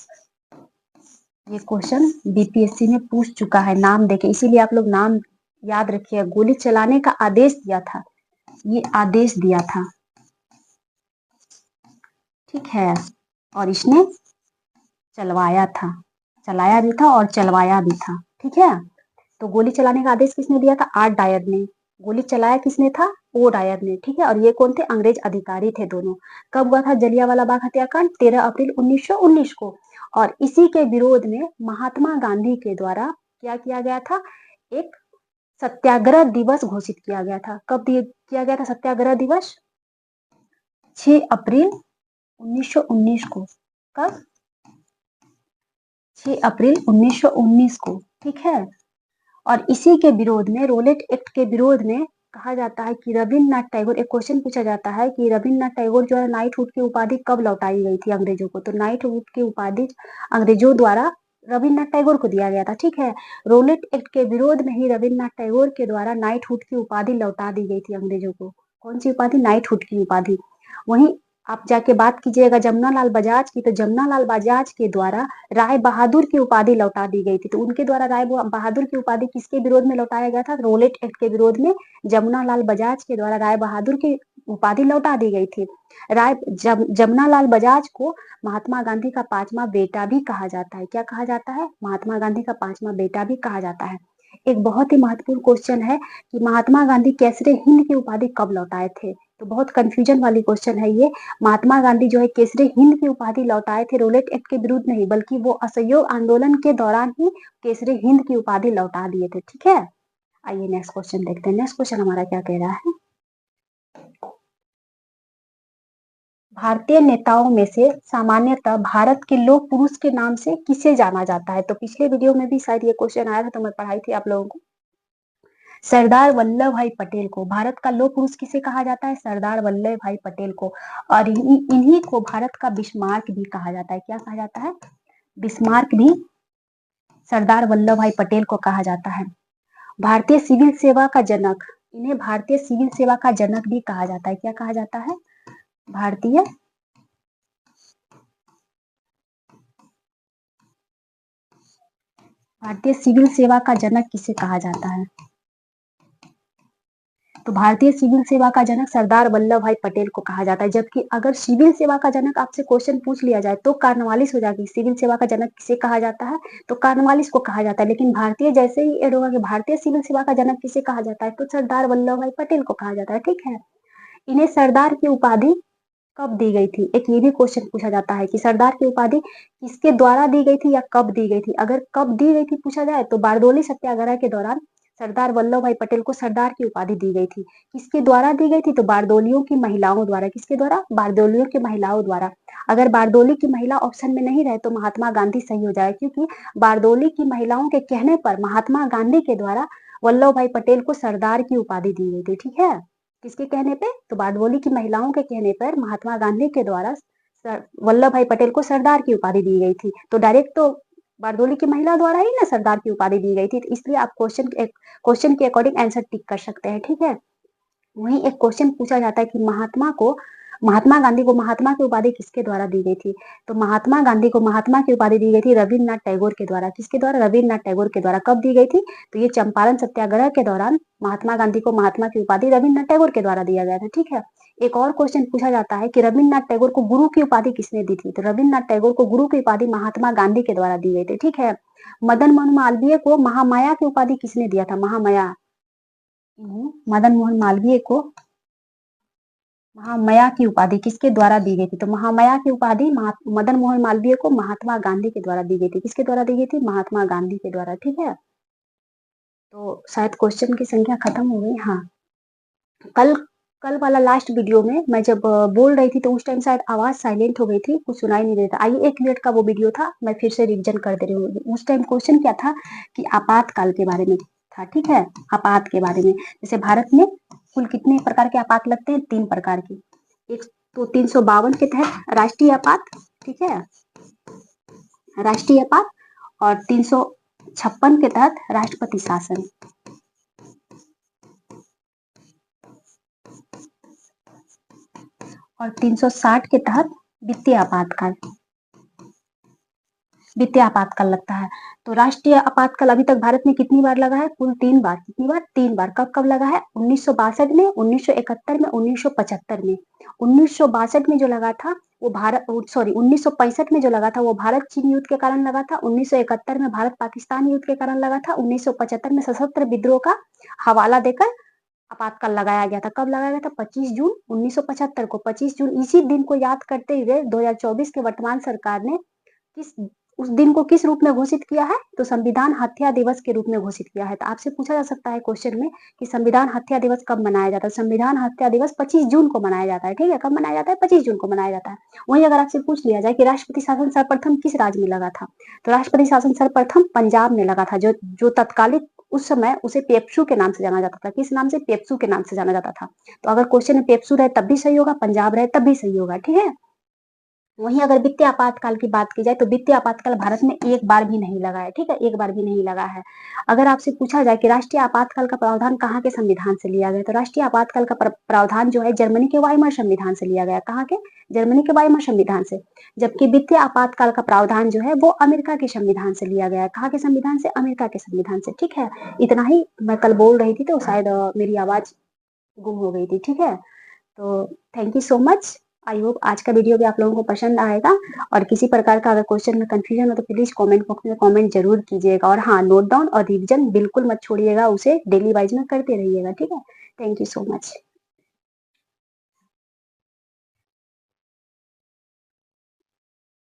ये क्वेश्चन बीपीएससी में पूछ चुका है नाम देके, इसीलिए आप लोग नाम याद रखिए। गोली चलाने का आदेश दिया था, ये आदेश दिया था। ठीक है। और इसने चलवाया था, चलाया भी था और चलवाया भी था। ठीक है। तो गोली चलाने का आदेश किसने दिया था? आर्ट डायर ने। गोली चलाया किसने था? ओ डायर ने। ठीक है। और ये कौन थे? अंग्रेज अधिकारी थे दोनों। कब हुआ था जलियांवाला बाग हत्याकांड? 13 अप्रैल 1919 को। और इसी के विरोध में महात्मा गांधी के द्वारा क्या किया गया था? एक सत्याग्रह दिवस घोषित किया गया था। कब किया गया था सत्याग्रह दिवस? 6 अप्रैल 1919 को। कब? 6 अप्रैल 1919 को। ठीक है। और इसी के विरोध में, रोलेट एक्ट के विरोध में कहा जाता है कि रविन्द्रनाथ टैगोर, एक क्वेश्चन पूछा जाता है कि रविन्द्रनाथ टैगोर जो है नाइटहुड की उपाधि कब लौटाई गई थी अंग्रेजों को? तो नाइटहुड की उपाधि अंग्रेजों द्वारा रविन्द्रनाथ टैगोर को दिया गया था। ठीक है। रोलेट एक्ट के विरोध में ही रविन्द्रनाथ टैगोर के द्वारा नाइटहुड की उपाधि लौटा दी गई थी अंग्रेजों को। कौन सी उपाधि? नाइटहुड की उपाधि। वहीं आप जाके बात कीजिएगा जमुनालाल बजाज की, तो जमुनालाल बजाज के द्वारा राय बहादुर की उपाधि लौटा दी गई थी। तो उनके द्वारा राय बहादुर की उपाधि किसके विरोध में लौटाया गया था? रोलेट एक्ट के विरोध में जमुनालाल बजाज के द्वारा राय बहादुर की उपाधि लौटा दी गई थी। जमुनालाल बजाज को महात्मा गांधी का 5वां बेटा भी कहा जाता है। क्या कहा जाता है? महात्मा गांधी का 5वां बेटा भी कहा जाता है। एक बहुत ही महत्वपूर्ण क्वेश्चन है कि महात्मा गांधी केसरे हिंद की उपाधि कब लौटाए थे? तो बहुत कंफ्यूजन वाली क्वेश्चन है ये। महात्मा गांधी जो है केसरे हिंद की उपाधि लौटाए थे रोलेट एक्ट के विरुद्ध नहीं, बल्कि वो असहयोग आंदोलन के दौरान ही केसरे हिंद की उपाधि लौटा दिए थे। ठीक है। आइए नेक्स्ट क्वेश्चन देखते हैं। नेक्स्ट क्वेश्चन हमारा क्या कह रहा है? भारतीय नेताओं में से सामान्यतः भारत के लोक पुरुष के नाम से किसे जाना जाता है? तो पिछले वीडियो में भी शायद ये क्वेश्चन आया था, तो मैं पढ़ाई थी आप लोगों को। सरदार वल्लभ भाई पटेल को भारत का लौह पुरुष किसे कहा जाता है? सरदार वल्लभ भाई पटेल को। और इन्हीं को भारत का बिस्मार्क भी कहा जाता है। क्या कहा जाता है? बिस्मार्क भी सरदार वल्लभ भाई पटेल को कहा जाता है। भारतीय सिविल सेवा का जनक, इन्हें भारतीय सिविल सेवा का जनक भी कहा जाता है। क्या कहा जाता है? भारतीय सिविल सेवा का जनक किसे कहा जाता है? तो भारतीय सिविल सेवा का जनक सरदार वल्लभ भाई पटेल को कहा जाता है। जबकि अगर सिविल सेवा का जनक आपसे क्वेश्चन पूछ लिया जाए तो कार्नवालिस हो जाएगी। सिविल सेवा का जनक किसे कहा जाता है? तो कार्नवालिस को कहा जाता है। लेकिन भारतीय जैसे ही ऐड होगा कि भारतीय सिविल सेवा का जनक किसे कहा जाता है, तो सरदार वल्लभ भाई पटेल को कहा जाता है। ठीक है। इन्हें सरदार की उपाधि कब दी गई थी? एक ये भी क्वेश्चन पूछा जाता है कि सरदार की उपाधि किसके द्वारा दी गई थी या कब दी गई थी। अगर कब दी गई थी पूछा जाए तो बारडोली सत्याग्रह के दौरान सरदार वल्लभ भाई पटेल को सरदार की उपाधि दी गई थी। किसके द्वारा दी गई थी? तो बारडोलियों की महिलाओं द्वारा। किसके द्वारा? बारडोलियों की महिलाओं द्वारा। अगर बारडोली की महिला ऑप्शन में नहीं रहे तो महात्मा गांधी सही हो जाए, क्योंकि बारडोली की महिलाओं के कहने पर महात्मा गांधी के द्वारा वल्लभ भाई पटेल को सरदार की उपाधि दी गई थी। ठीक है। किसके कहने पे? तो बारडोली की महिलाओं के कहने पर महात्मा गांधी के द्वारा वल्लभ भाई पटेल को सरदार की उपाधि दी गई थी। तो डायरेक्ट तो बारडोली की महिला द्वारा ही ना सरदार की उपाधि दी गई थी। तो इसलिए आप क्वेश्चन के अकॉर्डिंग आंसर टिक कर सकते हैं। ठीक है। वहीं एक क्वेश्चन पूछा जाता है कि महात्मा गांधी को महात्मा की उपाधि किसके द्वारा दी गई थी? तो महात्मा गांधी को महात्मा की उपाधि दी गई थी रविन्द्रनाथ टैगोर के द्वारा। किसके द्वारा? रविन्द्रनाथ टैगोर के द्वारा। कब दी गई थी? तो ये चंपारण सत्याग्रह के दौरान महात्मा गांधी को महात्मा की उपाधि रविन्द्रनाथ टैगोर के द्वारा दिया गया था। ठीक है। एक और क्वेश्चन पूछा जाता है कि रविन्द्रनाथ टैगोर को गुरु की उपाधि किसने दी थी? तो रविन्द्रनाथ टैगोर को गुरु की उपाधि महात्मा गांधी के द्वारा दी गई थी। ठीक है। मदन मोहन मालवीय को महामाया की उपाधि किसने दिया था? महामाया। मदन मोहन मालवीय को महामाया की उपाधि किसके द्वारा दी गई थी? तो महामाया की उपाधि मदन मोहन मालवीय को महात्मा गांधी के द्वारा दी गई थी। किसके द्वारा दी गई थी? महात्मा गांधी के द्वारा। ठीक है। तो शायद क्वेश्चन की संख्या खत्म हो गई। हाँ, कल वाला लास्ट वीडियो में मैं जब बोल रही थी तो उस टाइम शायद आवाज साइलेंट हो गई थी, कुछ सुनाई नहीं देता। आइए 1 मिनट का वो वीडियो था, मैं फिर से रिविजन कर दे रही हूँ। उस टाइम क्वेश्चन क्या था कि आपातकाल के बारे में था। ठीक है। आपात के बारे में, जैसे भारत में कुल कितने प्रकार के आपात लगते हैं? 3 प्रकार के। एक तो 352 के तहत राष्ट्रीय आपात। ठीक है, राष्ट्रीय आपात। और 356 के तहत राष्ट्रपति शासन। और 360 के तहत वित्तीय आपातकाल। वित्तीय आपातकाल लगता है। तो राष्ट्रीय आपातकाल अभी तक भारत में कितनी बार लगा है? कुल 3 बार। कितनी बार? 3 बार। कब कब लगा है? 1962 में, 1971 में, 1975 में। 1962 में जो लगा था वो 1965 में जो लगा था वो भारत चीन युद्ध के कारण लगा था। 1971 में भारत पाकिस्तान युद्ध के कारण लगा था। 1975 में सशस्त्र विद्रोह का हवाला देकर आपातकाल लगाया गया था। कब लगाया गया था? 25 जून 1975 को। 25 जून इसी दिन को याद करते हुए 2024 के वर्तमान सरकार ने उस दिन को किस रूप में घोषित किया है? तो संविधान हत्या दिवस के रूप में घोषित किया है। तो आपसे पूछा जा सकता है क्वेश्चन में कि संविधान हत्या दिवस कब मनाया जाता है? संविधान हत्या दिवस 25 जून को मनाया जाता है। ठीक है। कब मनाया जाता है? 25 जून को मनाया जाता है। वहीं अगर आपसे पूछ लिया जाए कि राष्ट्रपति शासन सर्वप्रथम किस राज्य में लगा था, तो राष्ट्रपति शासन सर्वप्रथम पंजाब में लगा था, जो तत्कालिक उस समय उसे पेप्सू के नाम से जाना जाता था। किस नाम से? पेप्सू के नाम से जाना जाता था। तो अगर क्वेश्चन में पेप्सू रहे तब भी सही होगा, पंजाब रहे तब भी सही होगा। ठीक है। वहीं अगर वित्तीय आपातकाल की बात की जाए तो वित्तीय आपातकाल भारत में एक बार भी नहीं लगा है। ठीक है, एक बार भी नहीं लगा है। अगर आपसे पूछा जाए कि राष्ट्रीय आपातकाल का प्रावधान कहाँ के संविधान से लिया गया, तो राष्ट्रीय आपातकाल का प्रावधान जो है जर्मनी के वाइमर संविधान से लिया गया। कहाँ के? जर्मनी के वाइमर संविधान से। जबकि वित्तीय आपातकाल का प्रावधान जो है वो अमेरिका के संविधान से लिया गया है। कहाँ के संविधान से? अमेरिका के संविधान से। ठीक है, इतना ही मैं कल बोल रही थी तो शायद मेरी आवाज गुम हो गई थी। ठीक है, तो thank you so much. I hope आज का वीडियो भी आप लोगों को पसंद आएगा। और किसी प्रकार का अगर क्वेश्चन में कंफ्यूजन हो तो प्लीज कमेंट बॉक्स में कमेंट जरूर कीजिएगा। और हाँ, नोट डाउन और रिवीजन बिल्कुल मत छोड़िएगा, उसे डेली वाइज में करते रहिएगा। ठीक है, थैंक यू सो मच।